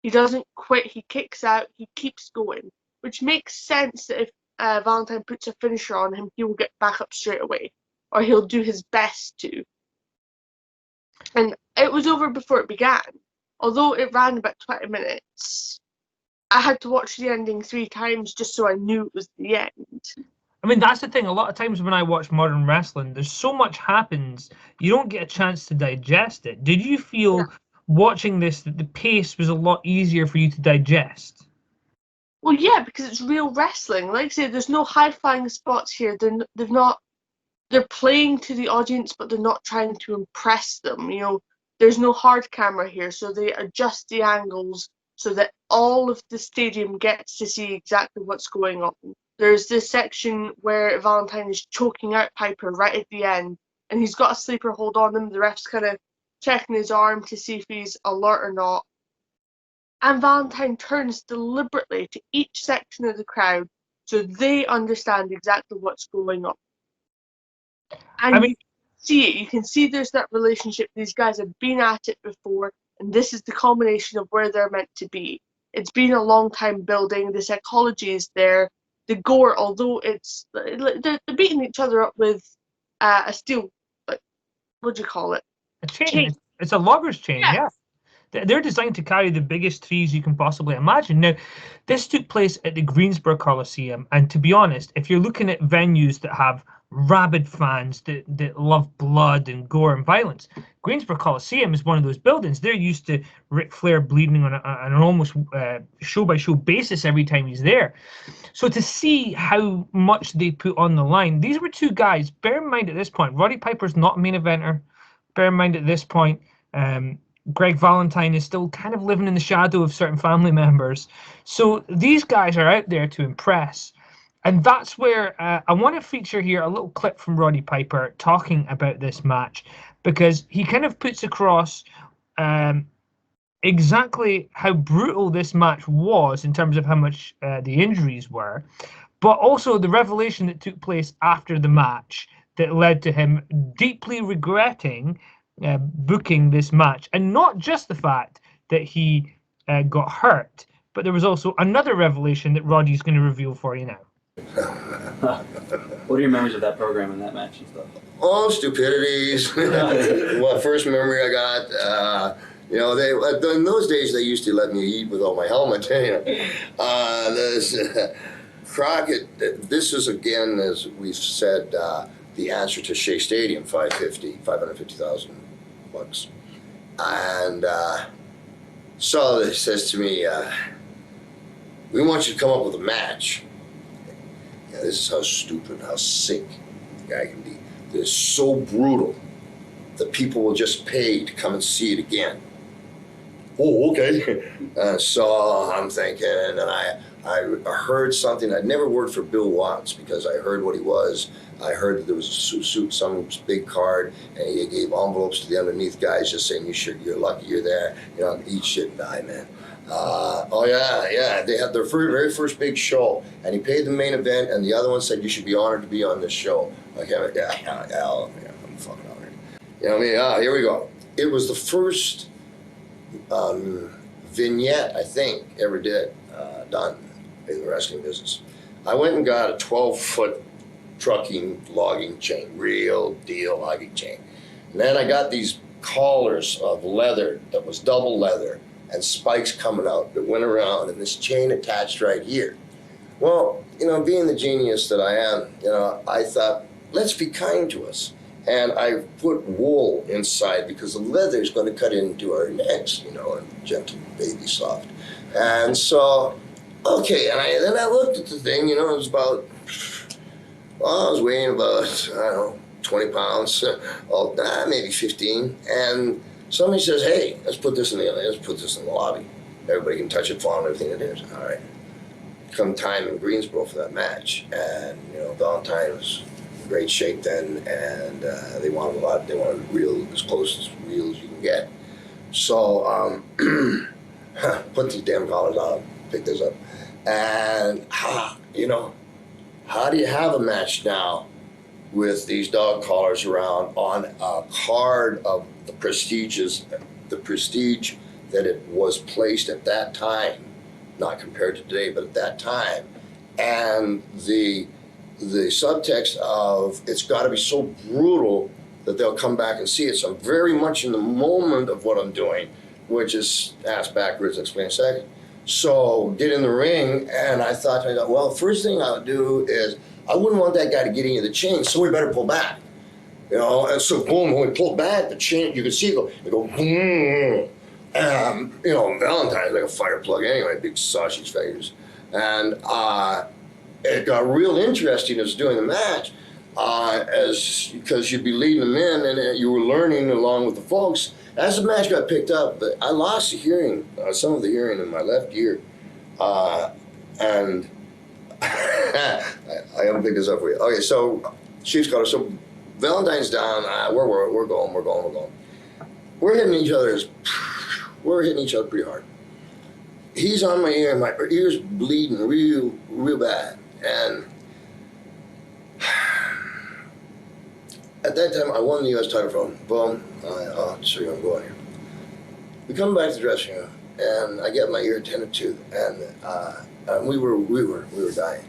He doesn't quit, he kicks out, he keeps going. Which makes sense that if Valentine puts a finisher on him, he will get back up straight away. Or he'll do his best to. And it was over before it began. Although it ran about 20 minutes, I had to watch the ending 3 times just so I knew it was the end.
I mean, that's the thing. A lot of times when I watch modern wrestling, there's so much happens, you don't get a chance to digest it. Did you feel watching this that the pace was a lot easier for you to digest?
Well, yeah, because it's real wrestling. Like I say, there's no high-flying spots here. They're playing to the audience, but they're not trying to impress them. You know, there's no hard camera here, so they adjust the angles so that all of the stadium gets to see exactly what's going on. There's this section where Valentine is choking out Piper right at the end, and he's got a sleeper hold on him. The ref's kind of checking his arm to see if he's alert or not. And Valentine turns deliberately to each section of the crowd so they understand exactly what's going on. And you can see there's that relationship. These guys have been at it before, and this is the culmination of where they're meant to be. It's been a long time building. The psychology is there. The gore, although they're beating each other up with a steel, what do you call it?
A chain. It's a logger's chain, yeah. They're designed to carry the biggest trees you can possibly imagine. Now, this took place at the Greensboro Coliseum, and to be honest, if you're looking at venues that have rabid fans that love blood and gore and violence, Greensboro Coliseum is one of those buildings. They're used to Ric Flair bleeding on an almost show-by-show basis every time he's there. So to see how much they put on the line, these were 2 guys, bear in mind at this point, Roddy Piper's not a main eventer. Bear in mind at this point, Greg Valentine is still kind of living in the shadow of certain family members. So these guys are out there to impress. And that's where I want to feature here a little clip from Roddy Piper talking about this match, because he kind of puts across exactly how brutal this match was in terms of how much the injuries were, but also the revelation that took place after the match that led to him deeply regretting booking this match. And not just the fact that he got hurt, but there was also another revelation that Roddy's going to reveal for you now.
What are your memories of that program and that match and stuff?
Oh, stupidities. Well, first memory I got, in those days they used to let me eat without my helmet. Crockett, this is again, as we've said, the answer to Shea Stadium, $550,000. And so he says to me, we want you to come up with a match. Yeah, this is how stupid, how sick the guy can be. They're so brutal that people will just pay to come and see it again. Oh, okay. So I'm thinking, and I heard something. I'd never worked for Bill Watts because I heard what he was. I heard that there was some big card, and he gave envelopes to the underneath guys just saying, you're lucky you're there. You know, eat shit and die, man. They had their very first big show, and he paid the main event, and the other one said, you should be honored to be on this show. Okay, I'm fucking honored. You know what I mean? Here we go. It was the first vignette I think ever done in the wrestling business. I went and got a 12-foot trucking logging chain, real deal logging chain. And then I got these collars of leather that was double leather and spikes coming out that went around and this chain attached right here. Well, being the genius that I am, I thought, let's be kind to us. And I put wool inside because the leather is going to cut into our necks, and gentle, baby soft. And so, okay, and then I looked at the thing, it was about, I was weighing about, 20 pounds, maybe 15. And Somebody says, "Hey, let's put this in the lobby. Everybody can touch it, follow everything it is." All right. Come time in Greensboro for that match, and Valentine was in great shape then, and they wanted a lot. They wanted real, as close as real as you can get. So put these damn collars on, pick this up, and how do you have a match now with these dog collars around on a card of the prestige that it was placed at that time, not compared to today, but at that time, and the subtext of it's got to be so brutal that they'll come back and see it. So I'm very much in the moment of what I'm doing, which is ask backwards, explain a second. So get in the ring, and I thought to myself, well, first thing I would do is I wouldn't want that guy to get into the chain, so we better pull back. And so boom, when we pulled back, the chain, you could see it go boom. Valentine's like a fire plug anyway, big sausage fingers. And it got real interesting as doing the match, because you'd be leading them in, and you were learning along with the folks. As the match got picked up, but I lost the hearing, some of the hearing in my left ear, and I haven't picked this up for you. Okay, so Chief's collar. So Valentine's down. We're going. We're hitting each other pretty hard. He's on my ear. My ear's bleeding real bad. And at that time, I won the U.S. title from him. Boom. So I'm going here. We come back to the dressing room, and I get my ear attended to, and we were dying.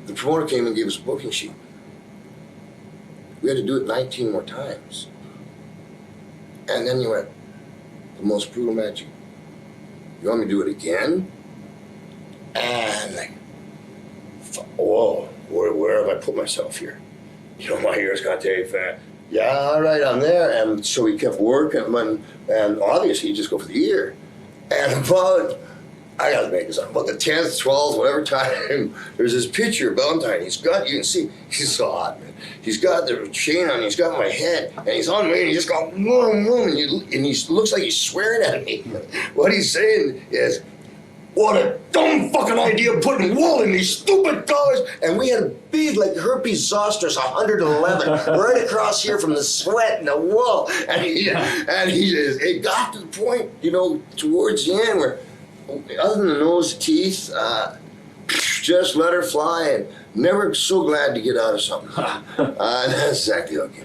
The promoter came and gave us a booking sheet. We had to do it 19 more times. And then you went, the most brutal match. You want me to do it again? And like, whoa, where have I put myself here? My ear's got to fat. Yeah, all right, I'm there. And so he kept working, and obviously he just go for the ear. And about, I gotta make this up, about the 10th, 12th, whatever time, there's this picture of Valentine. You can see, he's so hot, man. He's got the chain on, he's got my head, and he's on me, and he just goes, vroom, vroom, and he looks like he's swearing at me. What he's saying is, what a dumb fucking idea putting wool in these stupid collars. And we had a big, like herpes zoster 111 right across here from the sweat and the wool. And it got to the point, towards the end where, other than the nose, teeth, just let her fly, and never so glad to get out of something. That's exactly okay.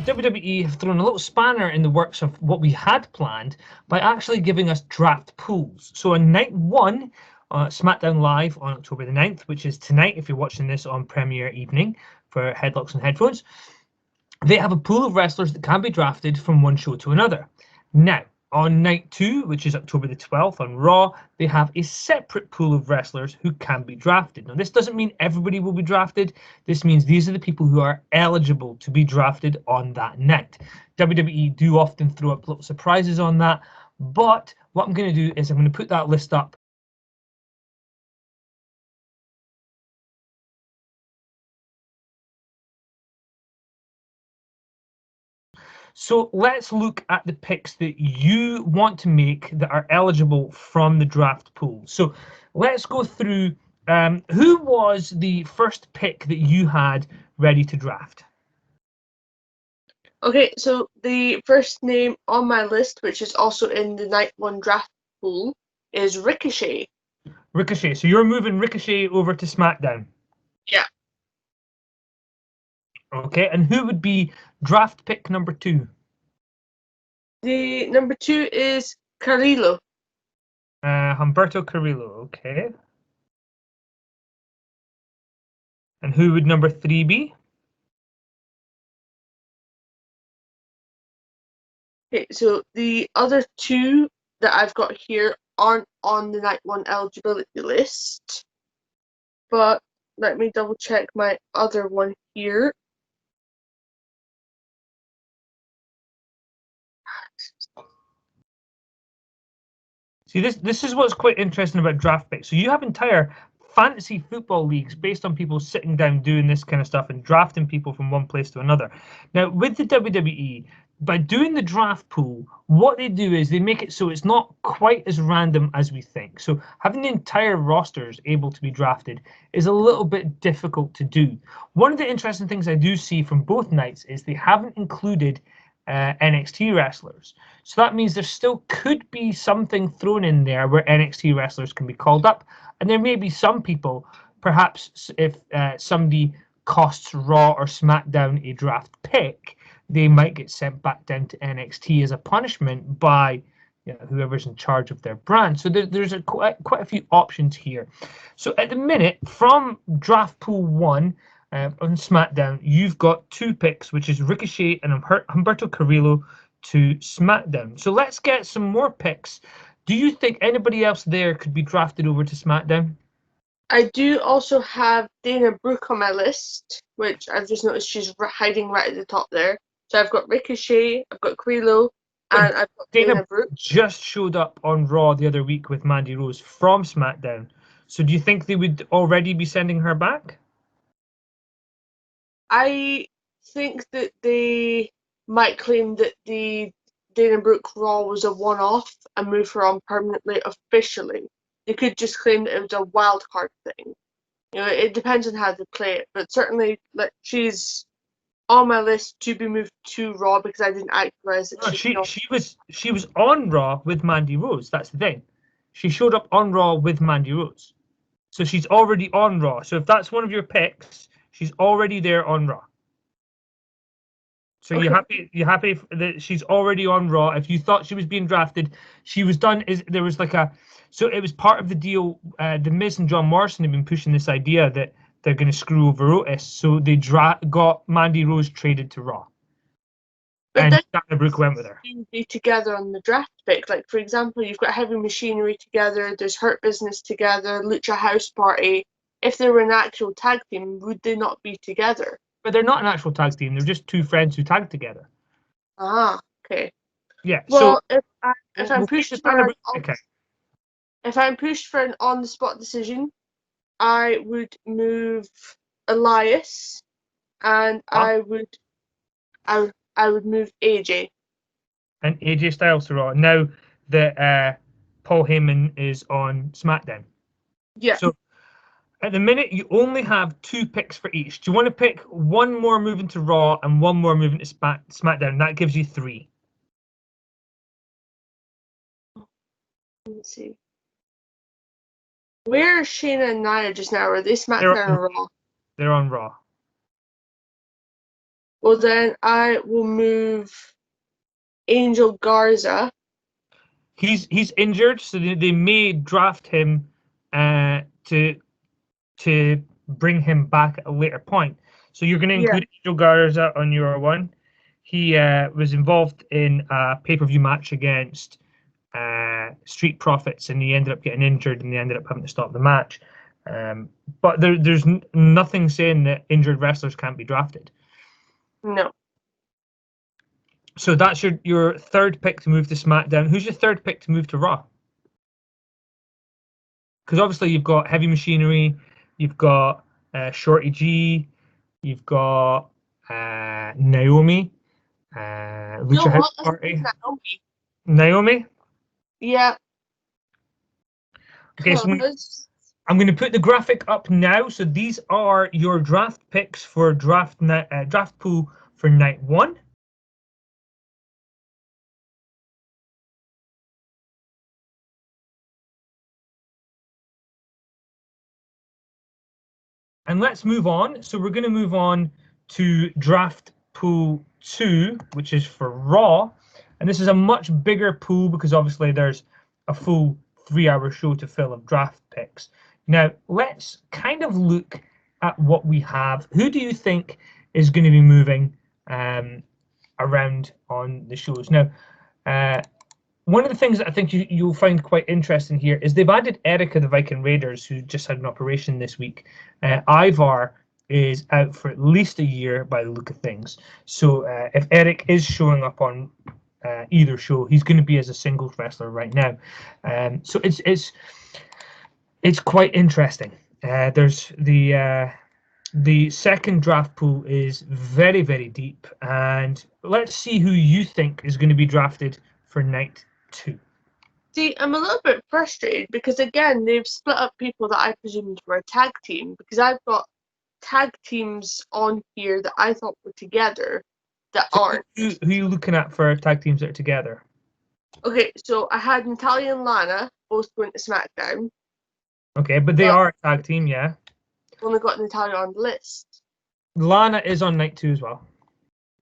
WWE have thrown a little spanner in the works of what we had planned by actually giving us draft pools. So on night one, SmackDown Live on October the 9th, which is tonight if you're watching this on premiere evening for Headlocks and Headphones, they have a pool of wrestlers that can be drafted from one show to another. Now, on night two, which is October the 12th on Raw, they have a separate pool of wrestlers who can be drafted. Now, this doesn't mean everybody will be drafted. This means these are the people who are eligible to be drafted on that night. WWE do often throw up little surprises on that, but what I'm going to do is I'm going to put that list up. So let's look at the picks that you want to make that are eligible from the draft pool. So let's go through who was the first pick that you had ready to draft?
Okay, so the first name on my list, which is also in the night one draft pool, is Ricochet.
Ricochet. So you're moving Ricochet over to SmackDown?
Yeah.
Okay, and who would be draft pick number 2?
The number 2 is Carrillo.
Humberto Carrillo, okay. And who would number 3 be?
Okay, so the other 2 that I've got here aren't on the night one eligibility list, but let me double check my other one here.
See, this is what's quite interesting about draft picks. So you have entire fantasy football leagues based on people sitting down doing this kind of stuff and drafting people from one place to another. Now, with the WWE, by doing the draft pool, what they do is they make it so it's not quite as random as we think. So having the entire rosters able to be drafted is a little bit difficult to do. One of the interesting things I do see from both nights is they haven't included NXT wrestlers. So that means there still could be something thrown in there where NXT wrestlers can be called up. And there may be some people, perhaps if somebody costs Raw or SmackDown a draft pick, they might get sent back down to NXT as a punishment by whoever's in charge of their brand. So there's quite a few options here. So at the minute, from draft pool 1 on SmackDown, you've got 2 picks, which is Ricochet and Humberto Carrillo to SmackDown. So let's get some more picks. Do you think anybody else there could be drafted over to SmackDown?
I do also have Dana Brooke on my list, which I've just noticed she's hiding right at the top there. So I've got Ricochet, I've got Carrillo, and I've got Dana Brooke.
Just showed up on Raw the other week with Mandy Rose from SmackDown. So do you think they would already be sending her back?
I think that they might claim that the Dana Brooke Raw was a one-off and move her on permanently officially. They could just claim that it was a wild card thing. It depends on how they play it, but certainly she's on my list to be moved to Raw because I didn't realize that
she was on Raw with Mandy Rose. That's the thing. She showed up on Raw with Mandy Rose. So she's already on Raw. So if that's one of your picks, she's already there on Raw. So okay. You're happy that she's already on Raw. If you thought she was being drafted, she was done. There was so it was part of the deal. The Miz and John Morrison have been pushing this idea that they're going to screw over Otis, so they got Mandy Rose traded to Raw.
But
and Dana Brooke went with her.
Be together on the draft pick. Like, for example, you've got Heavy Machinery together, there's Hurt Business together, Lucha House Party. If they were an actual tag team, would they not be together?
But they're not an actual tag team. They're just 2 friends who tagged together.
Ah, okay.
Yeah.
Well,
so
if I'm pushed for an on-the-spot decision, I would move Elias, and I would move AJ.
And AJ Styles to Raw. Now that Paul Heyman is on SmackDown.
Yeah.
So at the minute, you only have 2 picks for each. Do you want to pick one more moving to Raw and one more moving to SmackDown? That gives you 3.
Let's see. Where are Shayna and Nia just now? Are they SmackDown or Raw?
They're on Raw.
Well, then I will move Angel Garza.
He's injured, so they may draft him to bring him back at a later point. So you're going to include Angel Garza on your one. He was involved in a pay-per-view match against Street Profits, and he ended up getting injured, and they ended up having to stop the match. But there's nothing saying that injured wrestlers can't be drafted.
No.
So that's your 3rd pick to move to SmackDown. Who's your 3rd pick to move to Raw? Because obviously you've got Heavy Machinery, you've got Shorty G, you've got Naomi, Lucha House Party. Naomi?
Yeah.
Okay, so I'm going to put the graphic up now. So these are your draft picks for draft pool for night 1. And let's move on. So we're going to move on to draft pool 2, which is for Raw. And this is a much bigger pool because obviously there's a full 3-hour show to fill of draft picks. Now, let's kind of look at what we have. Who do you think is going to be moving around on the shows? Now, one of the things that I think you'll find quite interesting here is they've added Erica the Viking Raiders, who just had an operation this week. Ivar is out for at least a year by the look of things. So if Eric is showing up on either show. He's going to be as a singles wrestler right now. So it's quite interesting. There's the second draft pool is very, very deep, and let's see who you think is going to be drafted for night 2.
See, I'm a little bit frustrated because again they've split up people that I presumed were a tag team, because I've got tag teams on here that I thought were together that aren't.
Who are you looking at for tag teams that are together?
Okay, so I had Natalia and Lana both going to SmackDown.
Okay, but they are a tag team, yeah.
Only got Natalia on the list.
Lana is on night 2 as well.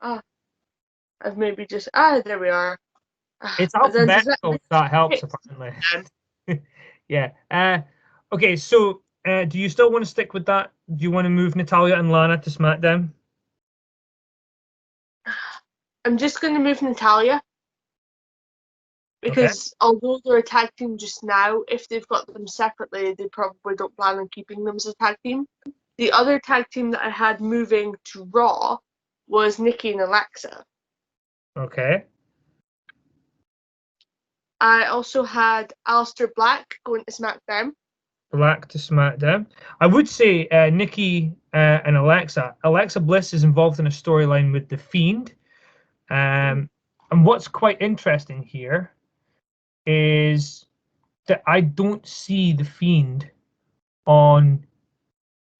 I've maybe just there we are.
It's
But then does
alphabetical. That helps, apparently. Yeah. Okay, so do you still want to stick with that? Do you want to move Natalia and Lana to SmackDown?
I'm just going to move Natalia. Because although they're a tag team just now, if they've got them separately, they probably don't plan on keeping them as a tag team. The other tag team that I had moving to Raw was Nikki and Alexa.
Okay.
I also had Aleister Black going to SmackDown.
Black to SmackDown. I would say Nikki and Alexa. Alexa Bliss is involved in a storyline with The Fiend. And what's quite interesting here is that I don't see The Fiend on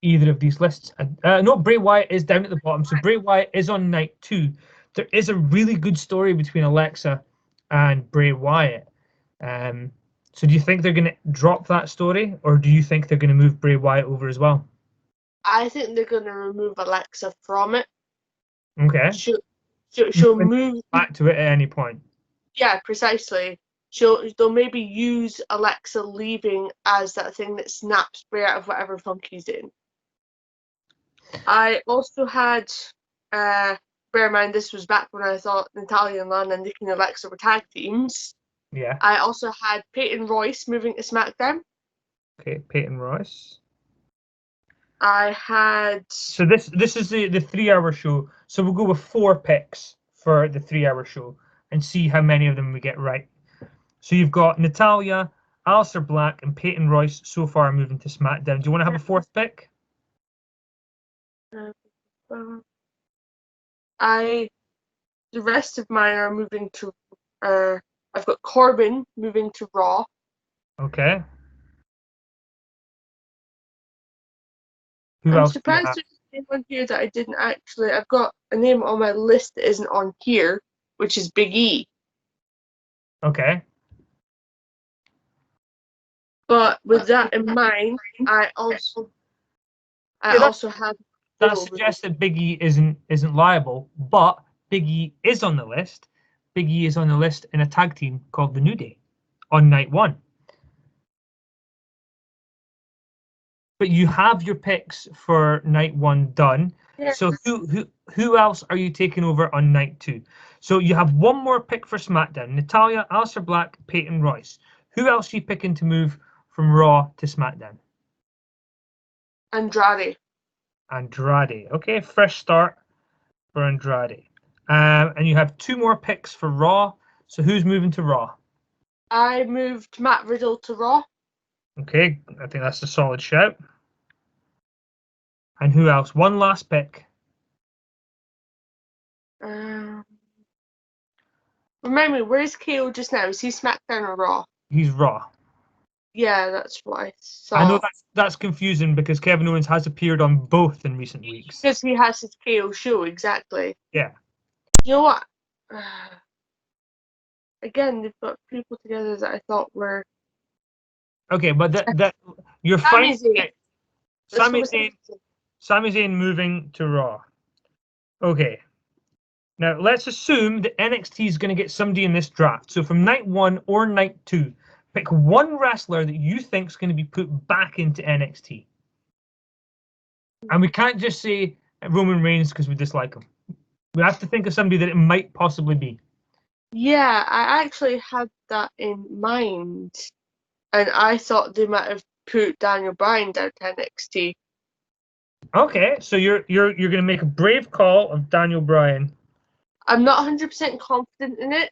either of these lists. No, Bray Wyatt is down at the bottom. So Bray Wyatt is on night 2. There is a really good story between Alexa and Bray Wyatt. So do you think they're going to drop that story, or do you think they're going to move Bray Wyatt over as well?
I think they're going to remove Alexa from it.
Okay.
She'll move
back to it at any point.
Yeah, precisely. They'll maybe use Alexa leaving as that thing that snaps Bray out of whatever funk he's in. I also had, bear in mind this was back when I thought Natalia and Lana and Nikki and Alexa were tag teams.
Yeah.
I also had Peyton Royce moving to SmackDown.
Okay, Peyton Royce.
I had.
So this is the 3-hour show. So we'll go with 4 picks for the 3-hour show and see how many of them we get right. So you've got Natalia, Aleister Black, and Peyton Royce so far moving to SmackDown. Do you want to have a 4th pick?
The rest of mine are moving to. I've got Corbin moving to Raw.
Okay. Who
I'm
else?
surprised there's a name on here that I didn't actually. I've got a name on my list that isn't on here, which is Big E.
Okay.
But with that in mind, I also have.
That suggests that Big E isn't liable, but Big E is on the list. Big E is on the list in a tag team called the New Day on night 1. But you have your picks for night 1 done. Yeah. So who else are you taking over on night 2? So you have one more pick for SmackDown: Natalia, Aleister Black, Peyton Royce. Who else are you picking to move from Raw to SmackDown?
Andrade.
Okay, fresh start for Andrade. And you have 2 more picks for Raw. So who's moving to Raw?
I moved Matt Riddle to Raw.
Okay, I think that's a solid shout. And who else? One last pick.
Remind me, where is KO just now? Is he SmackDown or Raw?
He's Raw.
Yeah, that's what I saw.
I know that's confusing because Kevin Owens has appeared on both in recent weeks.
Because he has his KO show, exactly.
Yeah.
You know what? Again, they've got people together that I thought were.
Okay, but that you're fine. Sami Zayn moving to Raw. Okay. Now let's assume that NXT is going to get somebody in this draft. So from night 1 or night 2, pick one wrestler that you think is going to be put back into NXT. And we can't just say Roman Reigns because we dislike him. We have to think of somebody that it might possibly be.
Yeah, I actually had that in mind. And I thought they might have put Daniel Bryan down to NXT.
Okay, so you're going to make a brave call of Daniel Bryan.
I'm not 100% confident in it,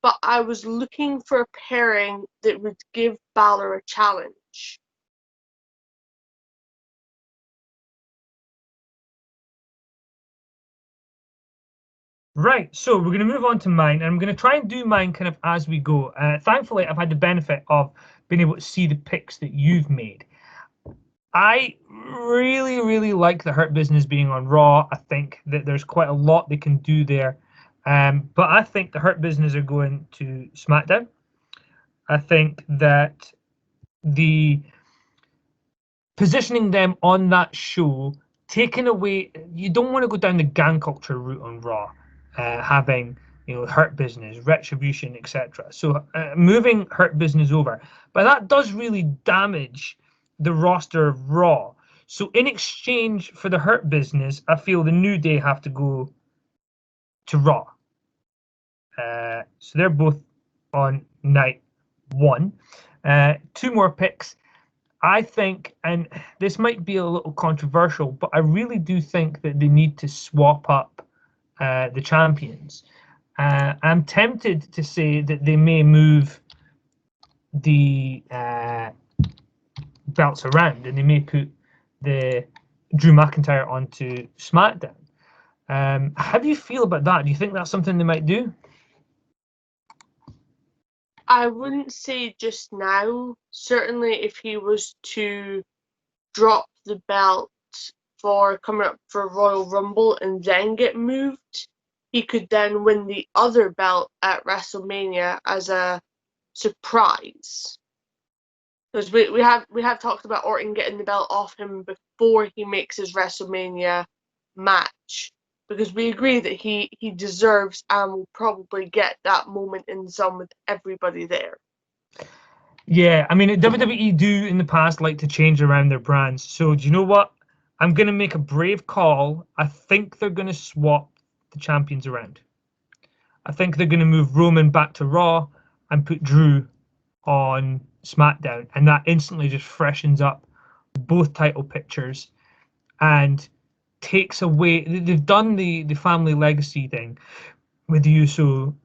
but I was looking for a pairing that would give Balor a challenge.
Right, so we're going to move on to mine, and I'm going to try and do mine kind of as we go. Thankfully, I've had the benefit of being able to see the picks that you've made. I really, really like the Hurt Business being on Raw. I think that there's quite a lot they can do there. But I think the Hurt Business are going to SmackDown. I think that the positioning them on that show, taking away, you don't want to go down the gang culture route on Raw, having Hurt Business, Retribution, etc. So moving Hurt Business over, but that does really damage the roster of Raw. So in exchange for the Hurt Business, I feel the New Day have to go to Raw. So they're both on night 1. 2 more picks. I think, and this might be a little controversial, but I really do think that they need to swap up the champions. I'm tempted to say that they may move the belts around, and they may put the Drew McIntyre onto SmackDown. How do you feel about that? Do you think that's something they might do?
I wouldn't say just now. Certainly, if he was to drop the belt for coming up for Royal Rumble and then get moved, he could then win the other belt at WrestleMania as a surprise. Because we have talked about Orton getting the belt off him before he makes his WrestleMania match. Because we agree that he deserves and will probably get that moment in the sun with everybody there.
Yeah, I mean, WWE do in the past like to change around their brands. So do you know what? I'm going to make a brave call. I think they're going to swap the champions around. I think they're going to move Roman back to Raw and put Drew on SmackDown. And that instantly just freshens up both title pictures and takes away. They've done the family legacy thing with the Uso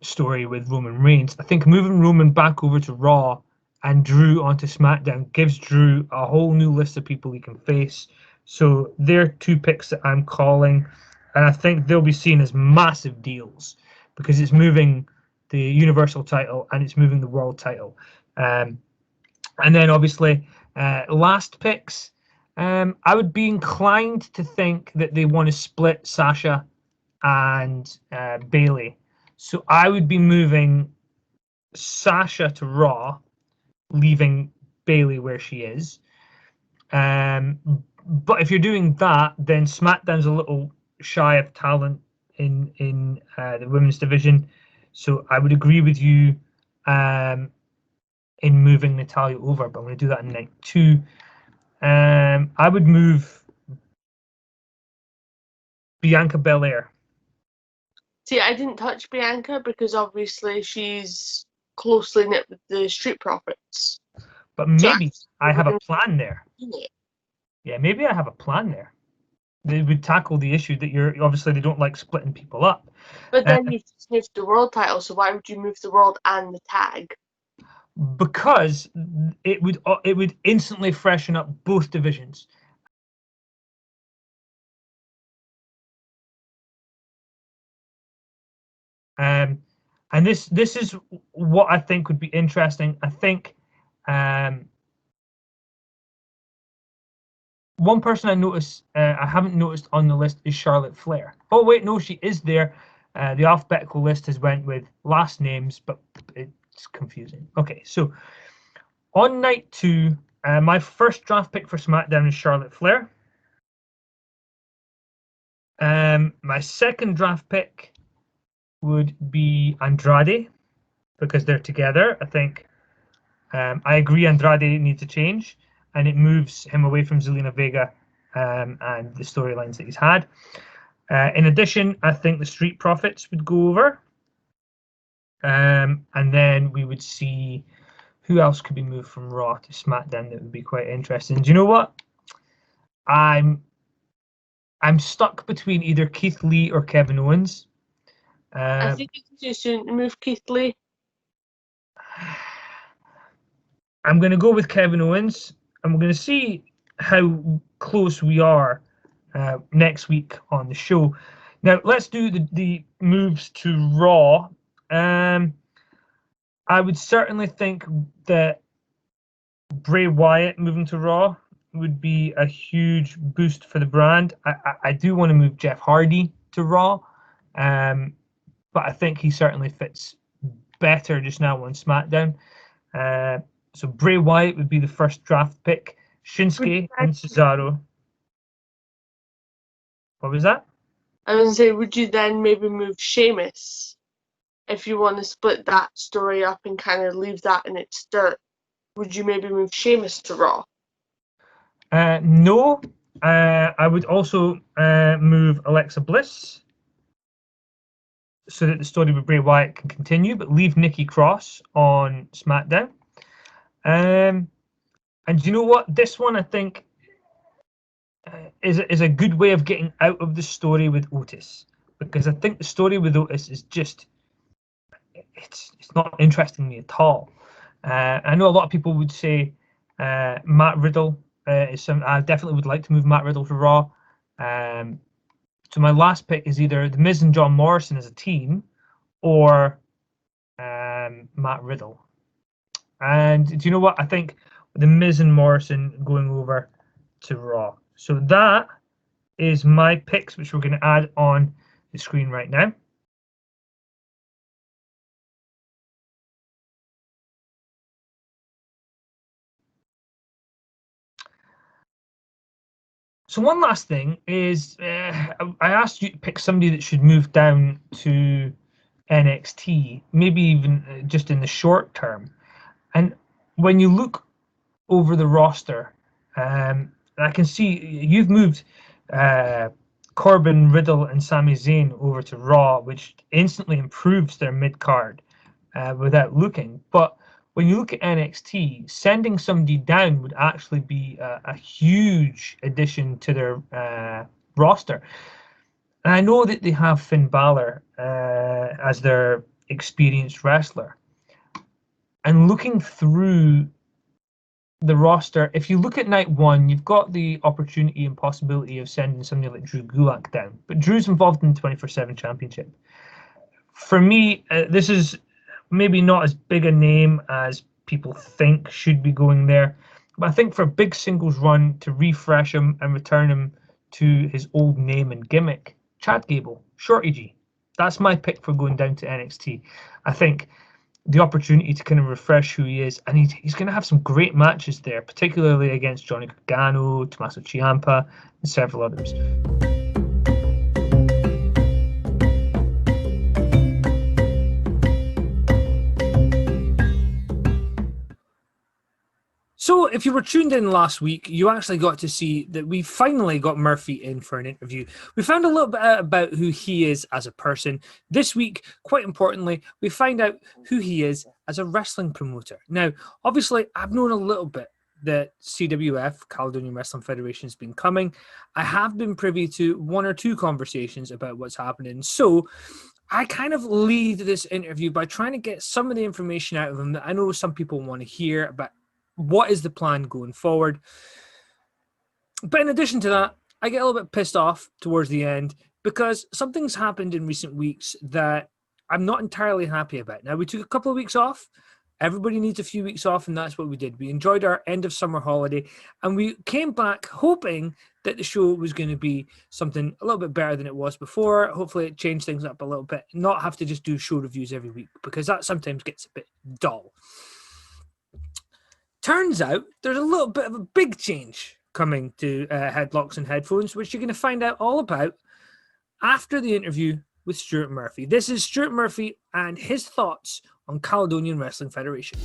story with Roman Reigns. I think moving Roman back over to Raw and Drew onto SmackDown gives Drew a whole new list of people he can face. So they're 2 picks that I'm calling, and I think they'll be seen as massive deals because it's moving the Universal title and it's moving the World title. And then obviously last picks, I would be inclined to think that they want to split Sasha and Bayley. So I would be moving Sasha to Raw, leaving Bayley where she is. But if you're doing that, then SmackDown's a little shy of talent in the women's division. So I would agree with you in moving Natalya over, but I'm going to do that in night 2. I would move Bianca Belair.
See, I didn't touch Bianca because obviously she's closely knit with the Street Profits.
But maybe I have a plan there. Yeah, maybe I have a plan there. They would tackle the issue that obviously they don't like splitting people up.
But then you've moved the world title, so why would you move the world and the tag?
Because it would instantly freshen up both divisions. And this is what I think would be interesting. I think one person I haven't noticed on the list is Charlotte Flair. Oh wait, no, she is there. The alphabetical list has went with last names, but it's confusing. Okay, so on night 2, my first draft pick for SmackDown is Charlotte Flair. My second draft pick would be Andrade because they're together. I think I agree Andrade needs to change, and it moves him away from Zelina Vega and the storylines that he's had. In addition, I think the Street Profits would go over, and then we would see who else could be moved from Raw to SmackDown that would be quite interesting. Do you know what? I'm stuck between either Keith Lee or Kevin Owens.
I think it's too soon to move Keith Lee.
I'm going to go with Kevin Owens, and we're going to see how close we are next week on the show. Now, let's do the moves to Raw. I would certainly think that Bray Wyatt moving to Raw would be a huge boost for the brand. I do want to move Jeff Hardy to Raw, but I think he certainly fits better just now on SmackDown. So Bray Wyatt would be the first draft pick. Shinsuke and Cesaro. What was that?
I was going to say, would you then maybe move Sheamus if you want to split that story up and kind of leave that in its dirt? Would you maybe move Sheamus to Raw?
No. I would also move Alexa Bliss so that the story with Bray Wyatt can continue, but leave Nikki Cross on SmackDown. And you know what? This one, I think, is a good way of getting out of the story with Otis, because I think the story with Otis is just it's not interesting me at all. I know a lot of people would say Matt Riddle is some. I definitely would like to move Matt Riddle to Raw. So my last pick is either The Miz and John Morrison as a team, or Matt Riddle. And do you know what? I think The Miz and Morrison going over to Raw. So that is my picks, which we're going to add on the screen right now. So one last thing is, I asked you to pick somebody that should move down to NXT, maybe even just in the short term. And when you look over the roster, I can see you've moved Corbin, Riddle, and Sami Zayn over to Raw, which instantly improves their mid-card without looking. But when you look at NXT, sending somebody down would actually be a huge addition to their roster. And I know that they have Finn Balor as their experienced wrestler. And looking through the roster, if you look at night one, you've got the opportunity and possibility of sending somebody like Drew Gulak down. But Drew's involved in the 24/7 championship. For me, this is maybe not as big a name as people think should be going there. But I think for a big singles run to refresh him and return him to his old name and gimmick, Chad Gable, Shorty G. That's my pick for going down to NXT. I think the opportunity to kind of refresh who he is, and he's going to have some great matches there, particularly against Johnny Gargano, Tommaso Ciampa, and several others.
So if you were tuned in last week, you actually got to see that we finally got Murphy in for an interview. We found a little bit out about who he is as a person. This week, quite importantly, we find out who he is as a wrestling promoter. Now, obviously, I've known a little bit that CWF, Caledonian Wrestling Federation, has been coming. I have been privy to one or two conversations about what's happening. So I kind of lead this interview by trying to get some of the information out of him that I know some people want to hear about. What is the plan going forward? But in addition to that, I get a little bit pissed off towards the end because something's happened in recent weeks that I'm not entirely happy about. Now, we took a couple of weeks off. Everybody needs a few weeks off, and that's what we did. We enjoyed our end of summer holiday, and we came back hoping that the show was going to be something a little bit better than it was before. Hopefully it changed things up a little bit, not have to just do show reviews every week, because that sometimes gets a bit dull. Turns out there's a little bit of a big change coming to Headlocks and Headphones, which you're going to find out all about after the interview with Stuart Murphy. This is Stuart Murphy and his thoughts on Caledonian Wrestling Federation.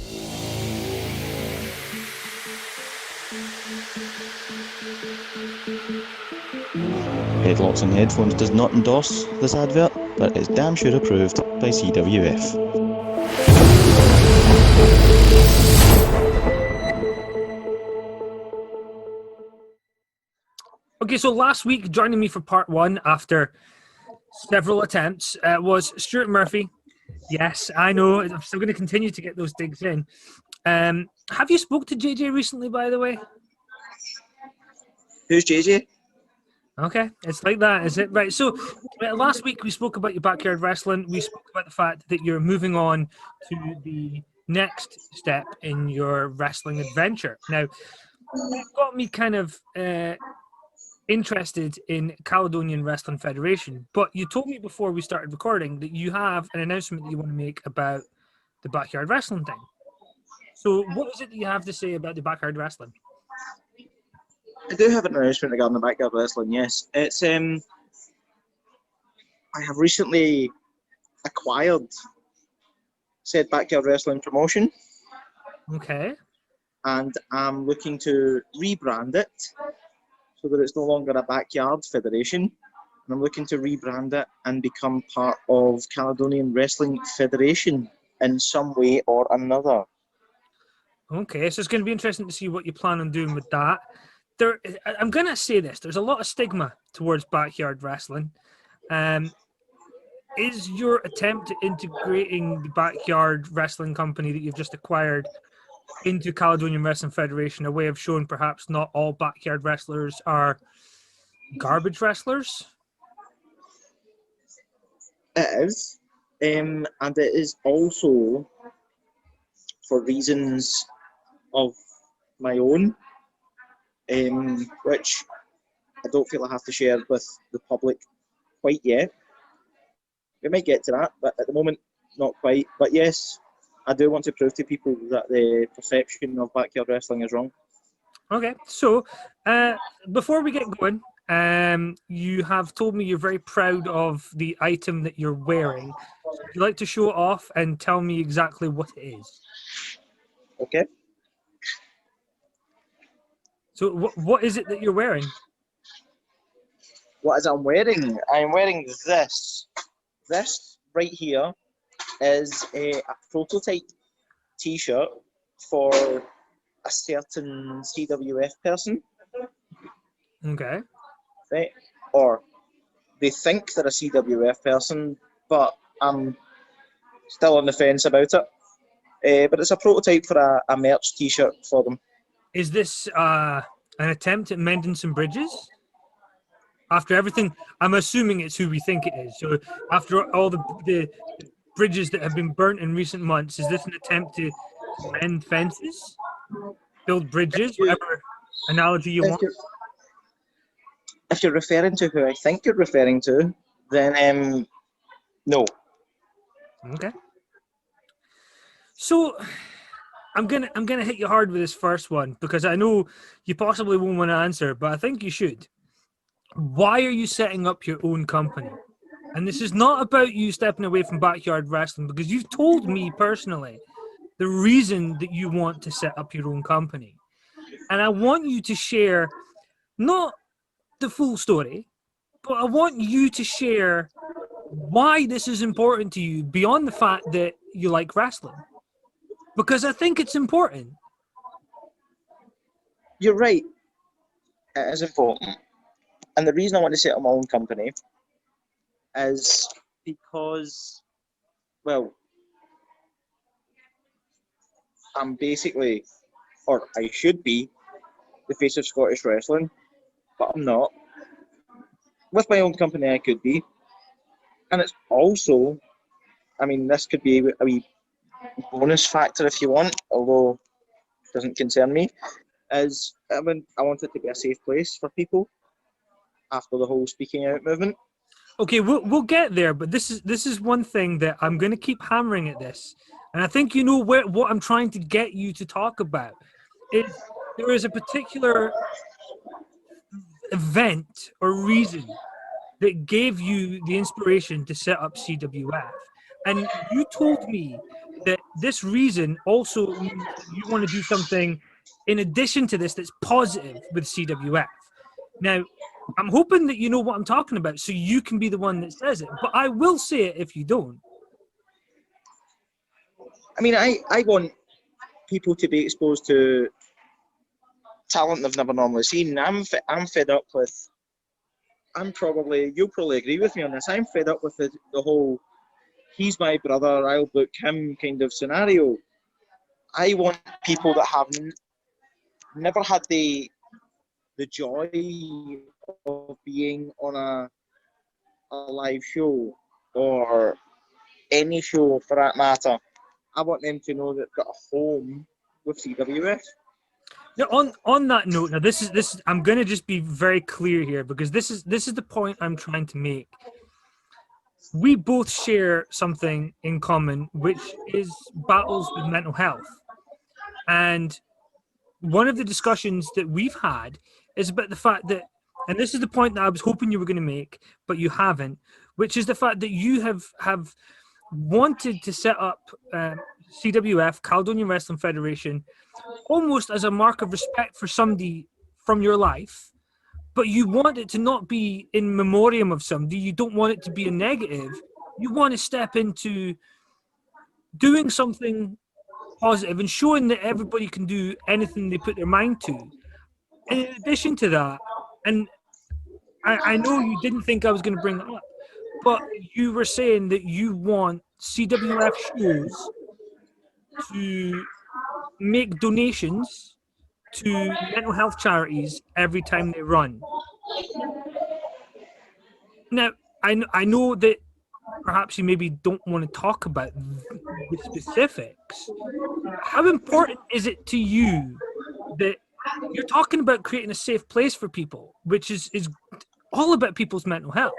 Headlocks and Headphones does not endorse this advert, but is damn sure approved by CWF.
Okay, so last week, joining me for part one after several attempts was Stuart Murphy. Yes, I know. I'm still going to continue to get those digs in. Have you spoke to JJ recently, by the way?
Who's JJ?
Okay, it's like that, is it? Right, so last week we spoke about your backyard wrestling. We spoke about the fact that you're moving on to the next step in your wrestling adventure. Now, that got me kind of interested in Caledonian Wrestling Federation, but you told me before we started recording that you have an announcement that you want to make about the backyard wrestling thing. So what is it that you have to say about the backyard wrestling?
I do have an announcement regarding the backyard wrestling, yes. It's I have recently acquired said backyard wrestling promotion,
Okay.
and I'm looking to rebrand it so that it's no longer a backyard federation. And I'm looking to rebrand it and become part of Caledonian Wrestling Federation in some way or another.
Okay, so it's going to be interesting to see what you plan on doing with that. I'm going to say this. There's a lot of stigma towards backyard wrestling. Is your attempt at integrating the backyard wrestling company that you've just acquired into Caledonian Wrestling Federation a way of showing perhaps not all backyard wrestlers are garbage wrestlers?
It is, and it is also for reasons of my own, which I don't feel I have to share with the public quite yet. We might get to that, but at the moment, not quite. But yes, I do want to prove to people that the perception of backyard wrestling is wrong.
Okay, so before we get going, you have told me you're very proud of the item that you're wearing. So would you like to show it off and tell me exactly what it is?
Okay.
So what is it that you're wearing?
What is I'm wearing? I'm wearing this. This right here is a prototype T-shirt for a certain CWF person,
Okay.
right? Or they think they're a CWF person, but I'm still on the fence about it. But it's a prototype for a merch T-shirt for them.
Is this an attempt at mending some bridges? After everything, I'm assuming it's who we think it is. So after all the bridges that have been burnt in recent months, is this an attempt to mend fences? Build bridges? Whatever analogy you want?
If you're referring to who I think you're referring to, then no.
Okay. So I'm gonna hit you hard with this first one because I know you possibly won't want to answer, but I think you should. Why are you setting up your own company? And this is not about you stepping away from backyard wrestling because you've told me personally the reason that you want to set up your own company. And I want you to share not the full story, but I want you to share why this is important to you beyond the fact that you like wrestling. Because I think it's important.
You're right. It is important. And the reason I want to set up my own company is because, well, I'm basically, or I should be, the face of Scottish wrestling, but I'm not. With my own company, I could be. And it's also, I mean, this could be a wee bonus factor if you want, although it doesn't concern me, is I want it to be a safe place for people after the whole speaking out movement.
Okay, we'll get there, but this is one thing that I'm going to keep hammering at this, and I think you know what I'm trying to get you to talk about. Is there is a particular event or reason that gave you the inspiration to set up CWF, and you told me that this reason also means that you want to do something in addition to this that's positive with CWF. Now, I'm hoping that you know what I'm talking about so you can be the one that says it, but I will say it if you don't.
I mean, I want people to be exposed to talent they've never normally seen. I'm fed up with you'll probably agree with me on this. I'm fed up with the whole he's my brother, I'll book him kind of scenario. I want people that have never had the joy of being on a live show or any show for that matter. I want them to know that they've got a home with CWF.
Now, on that note, now this is I'm going to just be very clear here, because this is the point I'm trying to make. We both share something in common, which is battles with mental health. And one of the discussions that we've had is about the fact that, and this is the point that I was hoping you were going to make, but you haven't, which is the fact that you have wanted to set up CWF, Caledonian Wrestling Federation, almost as a mark of respect for somebody from your life, but you want it to not be in memoriam of somebody. You don't want it to be a negative. You want to step into doing something positive and showing that everybody can do anything they put their mind to. And in addition to that, and I know you didn't think I was going to bring it up, but you were saying that you want CWF shows to make donations to mental health charities every time they run. Now, I know that perhaps you maybe don't want to talk about the specifics. How important is it to you that you're talking about creating a safe place for people, which is all about people's mental health?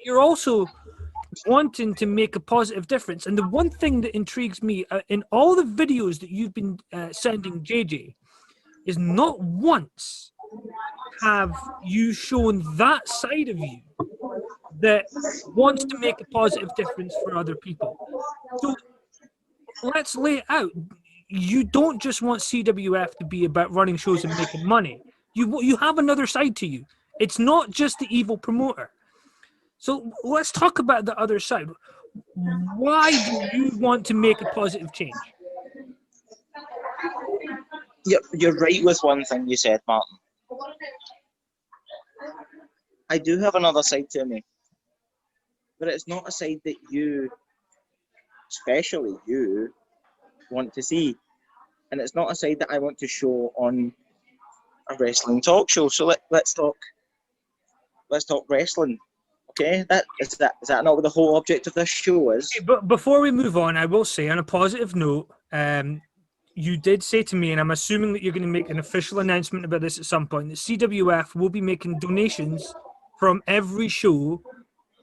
You're also wanting to make a positive difference. And the one thing that intrigues me in all the videos that you've been sending JJ is not once have you shown that side of you that wants to make a positive difference for other people. So let's lay it out. You don't just want CWF to be about running shows and making money. You have another side to you. It's not just the evil promoter. So let's talk about the other side. Why do you want to make a positive change?
Yep, you're right with one thing you said, Martin. I do have another side to me, but it's not a side that you, especially you, want to see. And it's not a side that I want to show on a wrestling talk show. So let's talk wrestling. Okay, is that not what the whole object of this show is?
Okay, but before we move on, I will say on a positive note, you did say to me, and I'm assuming that you're going to make an official announcement about this at some point, that CWF will be making donations from every show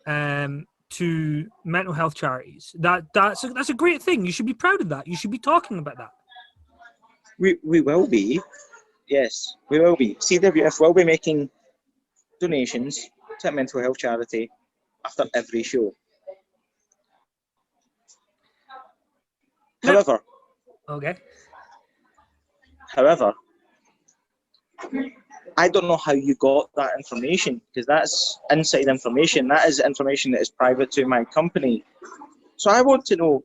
to mental health charities. That's a great thing. You should be proud of that. You should be talking about that.
We will be. Yes, we will be. CWF will be making donations to a mental health charity after every show. However, I don't know how you got that information, because that's inside information. That is information that is private to my company. So I want to know,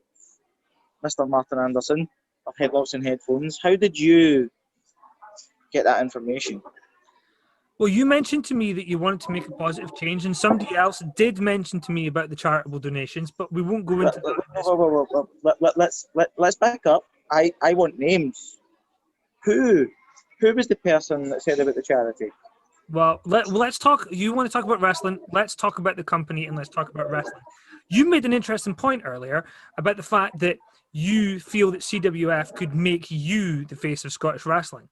Mr. Martin Anderson of Headlocks and Headphones, how did you get that information?
Well, you mentioned to me that you wanted to make a positive change, and somebody else did mention to me about the charitable donations, but we won't go into that.
Let's back up. I want names. Who was the person that said about the charity?
Well, let's talk. You want to talk about wrestling? Let's talk about the company and let's talk about wrestling. You made an interesting point earlier about the fact that you feel that CWF could make you the face of Scottish wrestling.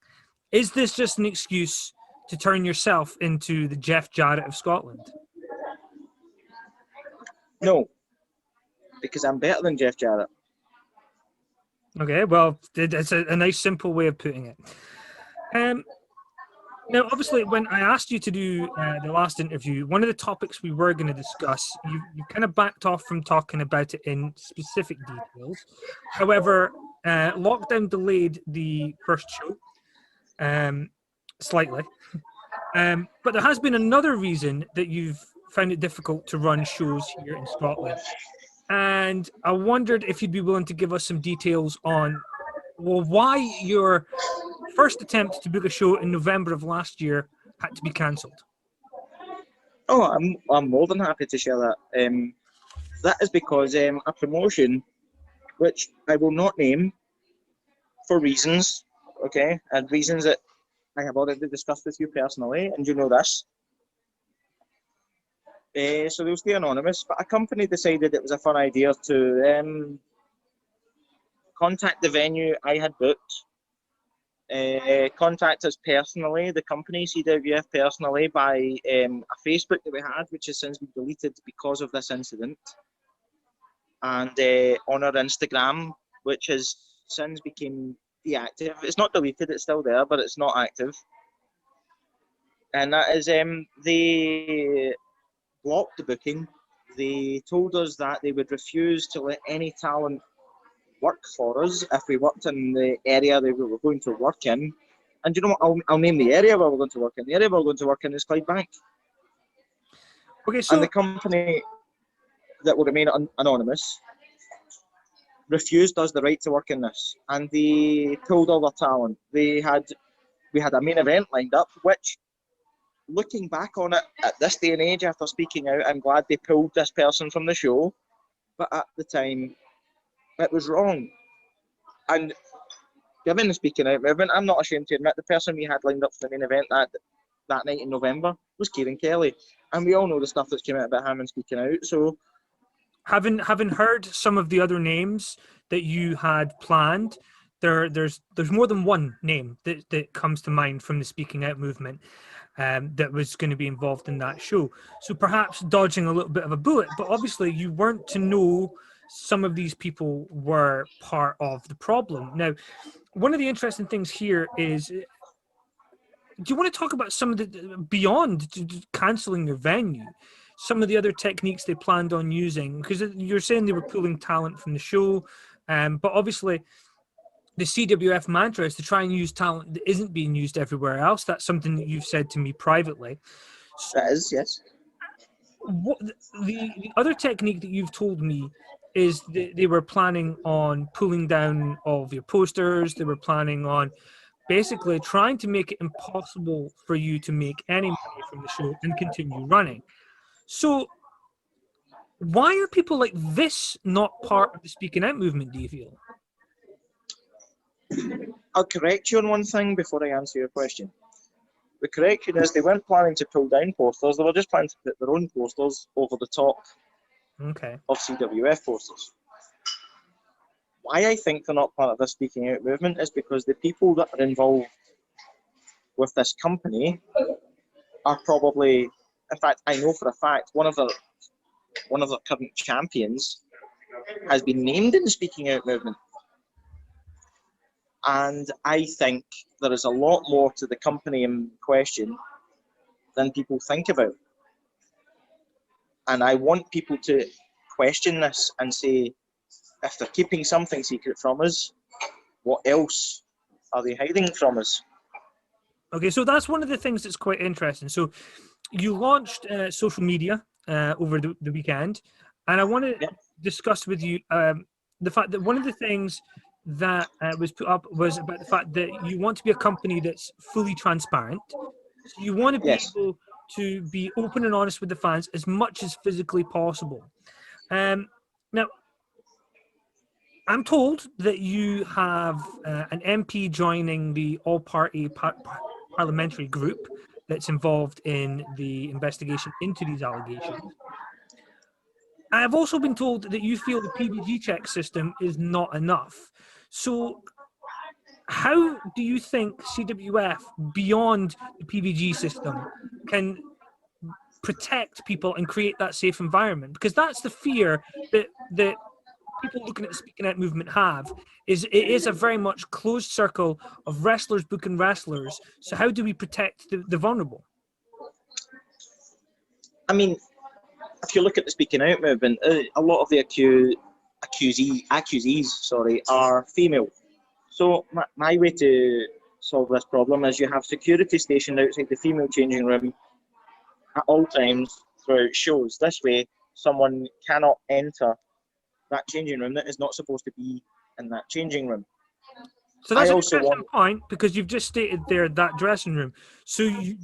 Is this just an excuse to turn yourself into the Jeff Jarrett of Scotland?
No, because I'm better than Jeff Jarrett.
Okay, well, it's a nice, simple way of putting it. Now, obviously, when I asked you to do the last interview, one of the topics we were going to discuss, you kind of backed off from talking about it in specific details. However, lockdown delayed the first show slightly. But there has been another reason that you've found it difficult to run shows here in Scotland. And I wondered if you'd be willing to give us some details on, well, why your first attempt to book a show in November of last year had to be cancelled.
Oh, I'm more than happy to share that. That is because a promotion, which I will not name for reasons, okay, and reasons that I have already discussed with you personally, and you know this. So they'll stay anonymous, but a company decided it was a fun idea to contact the venue I had booked, contact us personally, the company CWF personally, by a Facebook that we had, which has since been deleted because of this incident, and on our Instagram, which has since become deactive. It's not deleted, it's still there, but it's not active. And that is, they blocked the booking. They told us that they would refuse to let any talent work for us if we worked in the area that we were going to work in. And you know what? I'll name the area where we're going to work in. The area we're going to work in is Clydebank.
Okay, so
And the company that will remain anonymous refused us the right to work in this. And they pulled all their talent. We had a main event lined up, which, looking back on it at this day and age, after speaking out, I'm glad they pulled this person from the show. But at the time, it was wrong. And given the speaking out movement, I'm not ashamed to admit the person we had lined up for the main event that night in November was Kieran Kelly. And we all know the stuff that's came out about him and speaking out. So
having heard some of the other names that you had planned, there's more than one name that comes to mind from the speaking out movement that was going to be involved in that show. So perhaps dodging a little bit of a bullet, but obviously you weren't to know some of these people were part of the problem. Now, one of the interesting things here is, do you want to talk about some of the, beyond cancelling your venue, some of the other techniques they planned on using? Because you're saying they were pulling talent from the show, but obviously the CWF mantra is to try and use talent that isn't being used everywhere else. That's something that you've said to me privately. So
that is, yes.
what the other technique that you've told me is they were planning on pulling down all of your posters. They were planning on basically trying to make it impossible for you to make any money from the show and continue running. So why are people like this not part of the speaking out movement, do you feel?
I'll correct you on one thing before I answer your question. The correction is they weren't planning to pull down posters, they were just planning to put their own posters over the top of CWF posters. Why I think they're not part of the speaking out movement is because the people that are involved with this company are probably, in fact, I know for a fact, one of the current champions has been named in the speaking out movement. And I think there is a lot more to the company in question than people think about. And I want people to question this and say, if they're keeping something secret from us, what else are they hiding from us?
Okay, so that's one of the things that's quite interesting. So you launched social media over the weekend, and I want to discuss with you the fact that one of the things that was put up was about the fact that you want to be a company that's fully transparent. So you want to be able to be open and honest with the fans as much as physically possible. Now, I'm told that you have an MP joining the all-party parliamentary group that's involved in the investigation into these allegations. I've also been told that you feel the PVG check system is not enough. So how do you think CWF, beyond the PVG system, can protect people and create that safe environment? Because that's the fear that people looking at the speaking out movement have, is it is a very much closed circle of wrestlers booking wrestlers. So how do we protect the vulnerable?
I mean, if you look at the speaking out movement, a lot of the accusees are female. So my way to solve this problem is you have security stationed outside the female changing room at all times throughout shows. This way, someone cannot enter that changing room that is not supposed to be in that changing room.
So that's
I
an
also
interesting
want.
point because you've just stated there that dressing room. So you,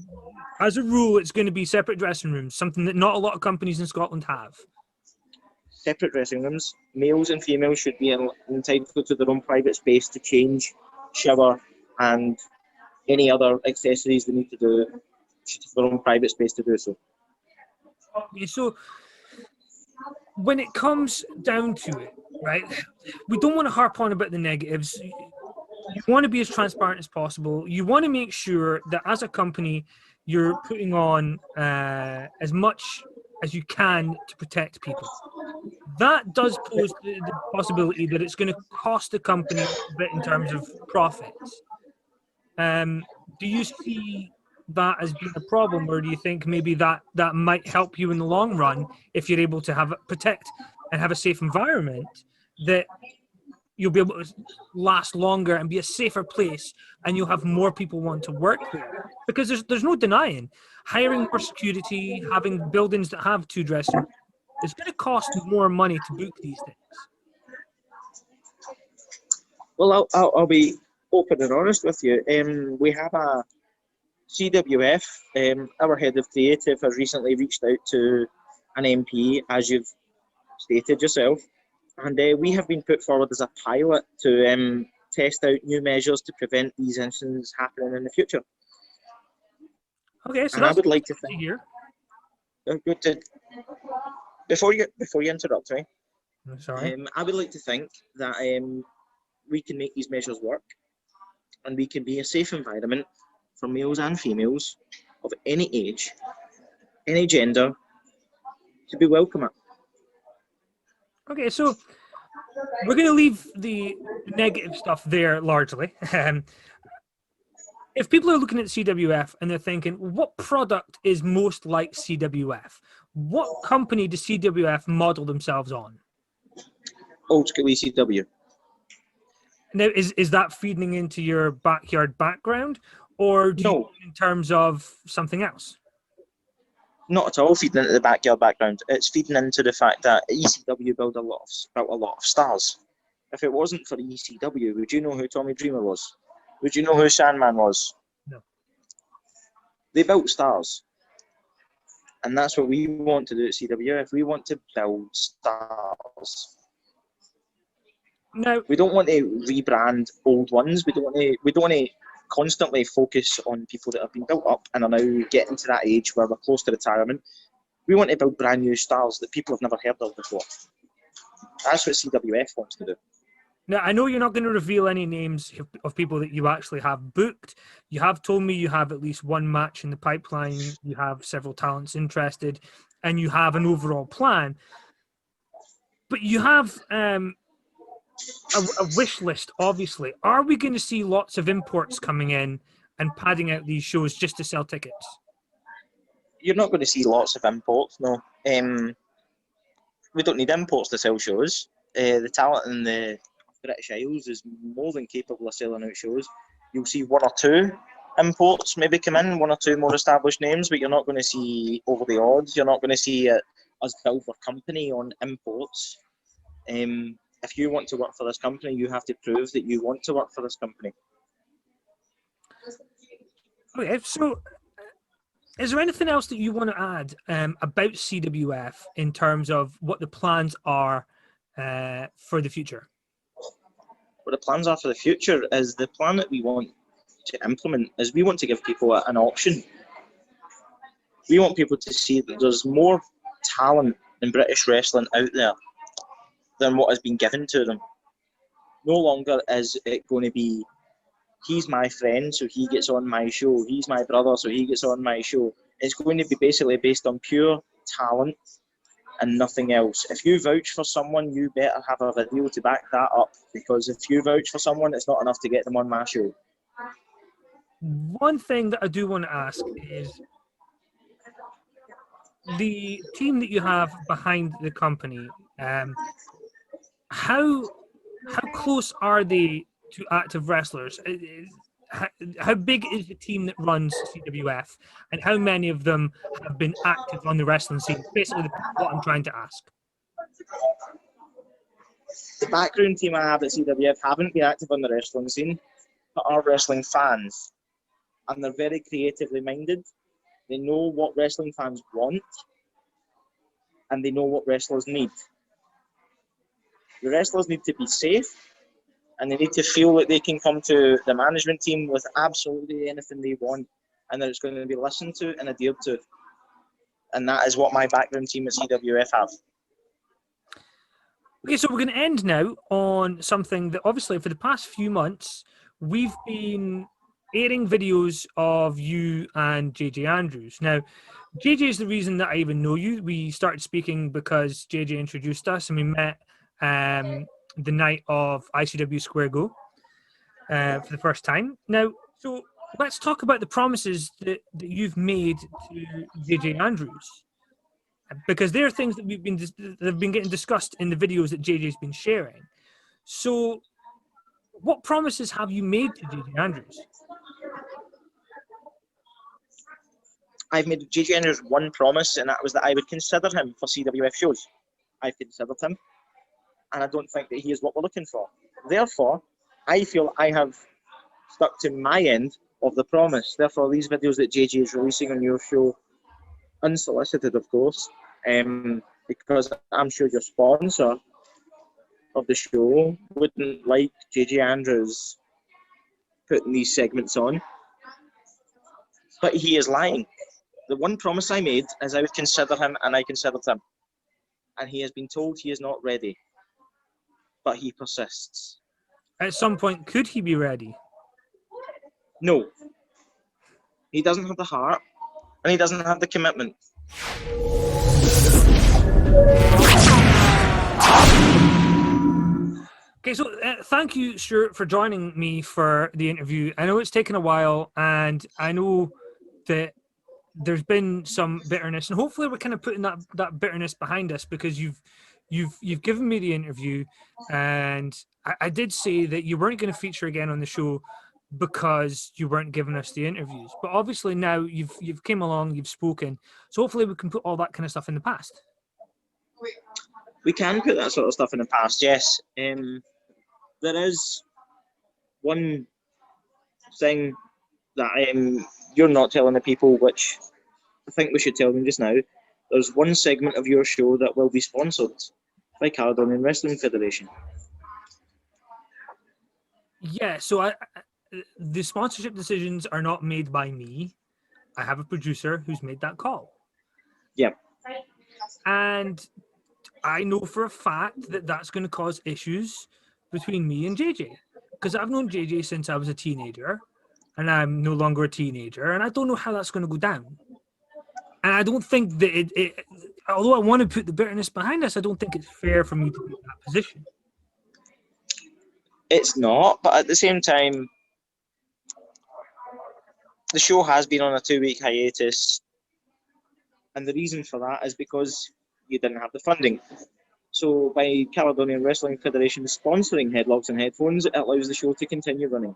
as a rule, it's going to be separate dressing rooms, something that not a lot of companies in Scotland have.
Separate dressing rooms. Males and females should be entitled to their own private space to change, shower, and any other accessories they need to do. Should have their own private space to do so.
Okay, so when it comes down to it, right, we don't want to harp on about the negatives. You want to be as transparent as possible. You want to make sure that as a company, you're putting on as much as you can to protect people. That does pose the possibility that it's going to cost the company a bit in terms of profits. Do you see that as being a problem, or do you think maybe that might help you in the long run if you're able to protect and have a safe environment, that you'll be able to last longer and be a safer place, and you'll have more people want to work there? Because there's no denying hiring more security, having buildings that have 2 dressing rooms, it's going to cost more money to book these things.
Well, I'll be open and honest with you. We have a CWF. Our head of creative has recently reached out to an MP, as you've stated yourself, and we have been put forward as a pilot to test out new measures to prevent these incidents happening in the future.
Okay, so
And I
that's
would like to
good
think.
hear.
Good to, before you interrupt me,
Sorry.
I would like to think that we can make these measures work, and we can be a safe environment for males and females of any age, any gender, to be welcome at.
Okay, so we're going to leave the negative stuff there largely. If people are looking at CWF and they're thinking, what product is most like CWF? What company does CWF model themselves on?
Old school ECW.
Now, is that feeding into your backyard background, or do you
No.
mean in terms of something else?
Not at all feeding into the backyard background. It's feeding into the fact that ECW built a lot of stars. If it wasn't for ECW, would you know who Tommy Dreamer was? Would you know who Sandman was?
No.
They built stars. And that's what we want to do at CWF. We want to build stars.
No.
We don't want to rebrand old ones. We don't want to constantly focus on people that have been built up and are now getting to that age where we're close to retirement. We want to build brand new stars that people have never heard of before. That's what CWF wants to do.
Now, I know you're not going to reveal any names of people that you actually have booked. You have told me you have at least one match in the pipeline, you have several talents interested, and you have an overall plan. But you have a wish list, obviously. Are we going to see lots of imports coming in and padding out these shows just to sell tickets?
You're not going to see lots of imports, no. We don't need imports to sell shows. The talent in the British Isles is more than capable of selling out shows. You'll see 1 or 2 imports maybe come in, 1 or 2 more established names, but you're not going to see over the odds. You're not going to see us build our company on imports. If you want to work for this company, you have to prove that you want to work for this company.
Okay, so is there anything else that you want to add about CWF in terms of what the plans are for the future?
What the plans are for the future is the plan that we want to implement is we want to give people an option. We want people to see that there's more talent in British wrestling out there than what has been given to them. No longer is it going to be, he's my friend, so he gets on my show. He's my brother, so he gets on my show. It's going to be basically based on pure talent and nothing else. If you vouch for someone, you better have a video to back that up, because if you vouch for someone, it's not enough to get them on my show.
One thing that I do want to ask is the team that you have behind the company, how close are they to active wrestlers? How big is the team that runs CWF, and how many of them have been active on the wrestling scene? Basically, what I'm trying to ask.
The background team I have at CWF haven't been active on the wrestling scene, but are wrestling fans. And they're very creatively minded. They know what wrestling fans want, and they know what wrestlers need. The wrestlers need to be safe, and they need to feel that they can come to the management team with absolutely anything they want, and that it's going to be listened to and adhered to. And that is what my background team at CWF have.
Okay, so we're going to end now on something that obviously for the past few months, we've been airing videos of you and JJ Andrews. Now, JJ is the reason that I even know you. We started speaking because JJ introduced us and we met the night of ICW Square Go for the first time. Now, so let's talk about the promises that you've made to JJ Andrews. Because there are things that have been getting discussed in the videos that JJ's been sharing. So, what promises have you made to JJ Andrews?
I've made JJ Andrews one promise, and that was that I would consider him for CWF shows. I've considered him, and I don't think that he is what we're looking for. Therefore, I feel I have stuck to my end of the promise. Therefore, these videos that JJ is releasing on your show, unsolicited, of course, because I'm sure your sponsor of the show wouldn't like JJ Andrews putting these segments on. But he is lying. The one promise I made is I would consider him, and I considered him. And he has been told he is not ready. But he persists.
At some point, could he be ready?
No. He doesn't have the heart, and he doesn't have the commitment.
Okay, so thank you, Stuart, for joining me for the interview. I know it's taken a while, and I know that there's been some bitterness, and hopefully we're kind of putting that bitterness behind us because you've given me the interview, and I did say that you weren't going to feature again on the show because you weren't giving us the interviews. But obviously now you've came along, you've spoken, so hopefully we can put all that kind of stuff in the past.
We can put that sort of stuff in the past, yes. There is one thing that you're not telling the people, which I think we should tell them just now. There's one segment of your show that will be sponsored by Caledonian Wrestling Federation.
Yeah, so the sponsorship decisions are not made by me. I have a producer who's made that call.
Yeah.
And I know for a fact that that's going to cause issues between me and JJ. Because I've known JJ since I was a teenager, and I'm no longer a teenager, and I don't know how that's going to go down. And I don't think that although I want to put the bitterness behind us, I don't think it's fair for me to be in that position.
It's not, but at the same time, the show has been on a 2-week hiatus, and the reason for that is because you didn't have the funding. So by Caledonian Wrestling Federation sponsoring Headlocks and Headphones, it allows the show to continue running.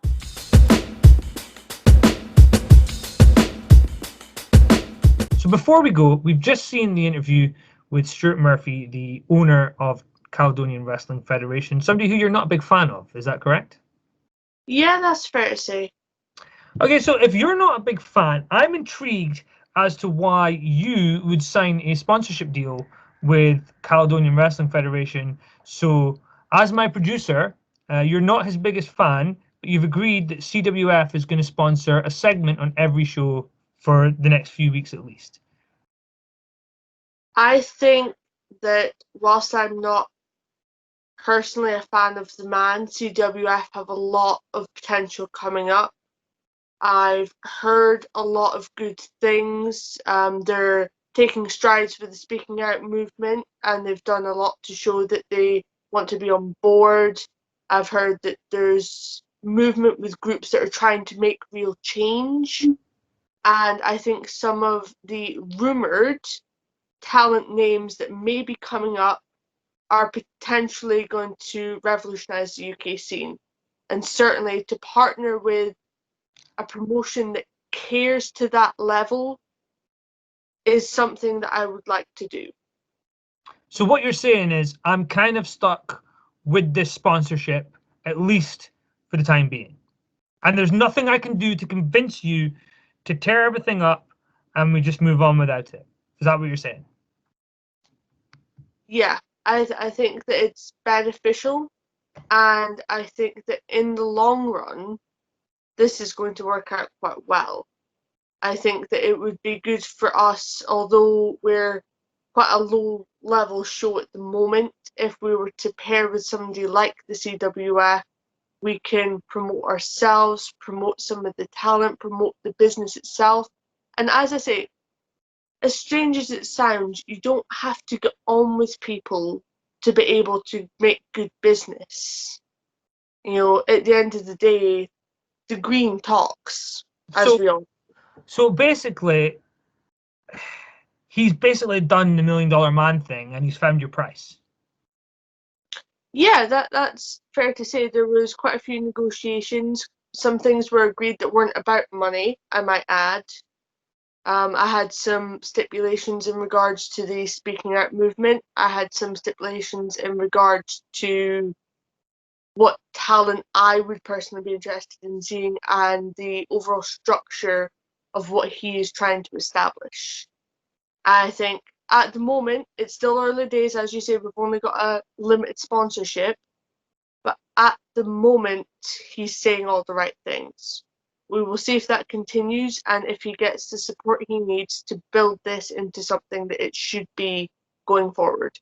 So before we go, we've just seen the interview with Stuart Murphy, the owner of Caledonian Wrestling Federation, somebody who you're not a big fan of. Is that correct?
Yeah, that's fair to say.
Okay, so if you're not a big fan, I'm intrigued as to why you would sign a sponsorship deal with Caledonian Wrestling Federation. So as my producer, you're not his biggest fan, but you've agreed that CWF is going to sponsor a segment on every show for the next few weeks at least.
I think that whilst I'm not personally a fan of the man, CWF have a lot of potential coming up. I've heard a lot of good things. They're taking strides with the speaking out movement, and they've done a lot to show that they want to be on board. I've heard that there's movement with groups that are trying to make real change. And I think some of the rumoured talent names that may be coming up are potentially going to revolutionise the UK scene. And certainly to partner with a promotion that cares to that level is something that I would like to do.
So what you're saying is I'm kind of stuck with this sponsorship, at least for the time being. And there's nothing I can do to convince you to tear everything up and we just move on without it. Is that what you're saying?
Yeah, I think that it's beneficial, and I think that in the long run, this is going to work out quite well. I think that it would be good for us, although we're quite a low level show at the moment. If we were to pair with somebody like the CWF, we can promote ourselves, promote some of the talent, promote the business itself. And as I say, as strange as it sounds, you don't have to get on with people to be able to make good business. You know, at the end of the day, the green talks, as we all.
So basically, he's basically done the $1 Million Man thing, and he's found your price.
Yeah, that's fair to say. There was quite a few negotiations. Some things were agreed that weren't about money, I might add. I had some stipulations in regards to the speaking out movement. I had some stipulations in regards to what talent I would personally be interested in seeing and the overall structure of what he is trying to establish. I think at the moment, it's still early days. As you say, we've only got a limited sponsorship. But at the moment, he's saying all the right things. We will see if that continues and if he gets the support he needs to build this into something that it should be going forward.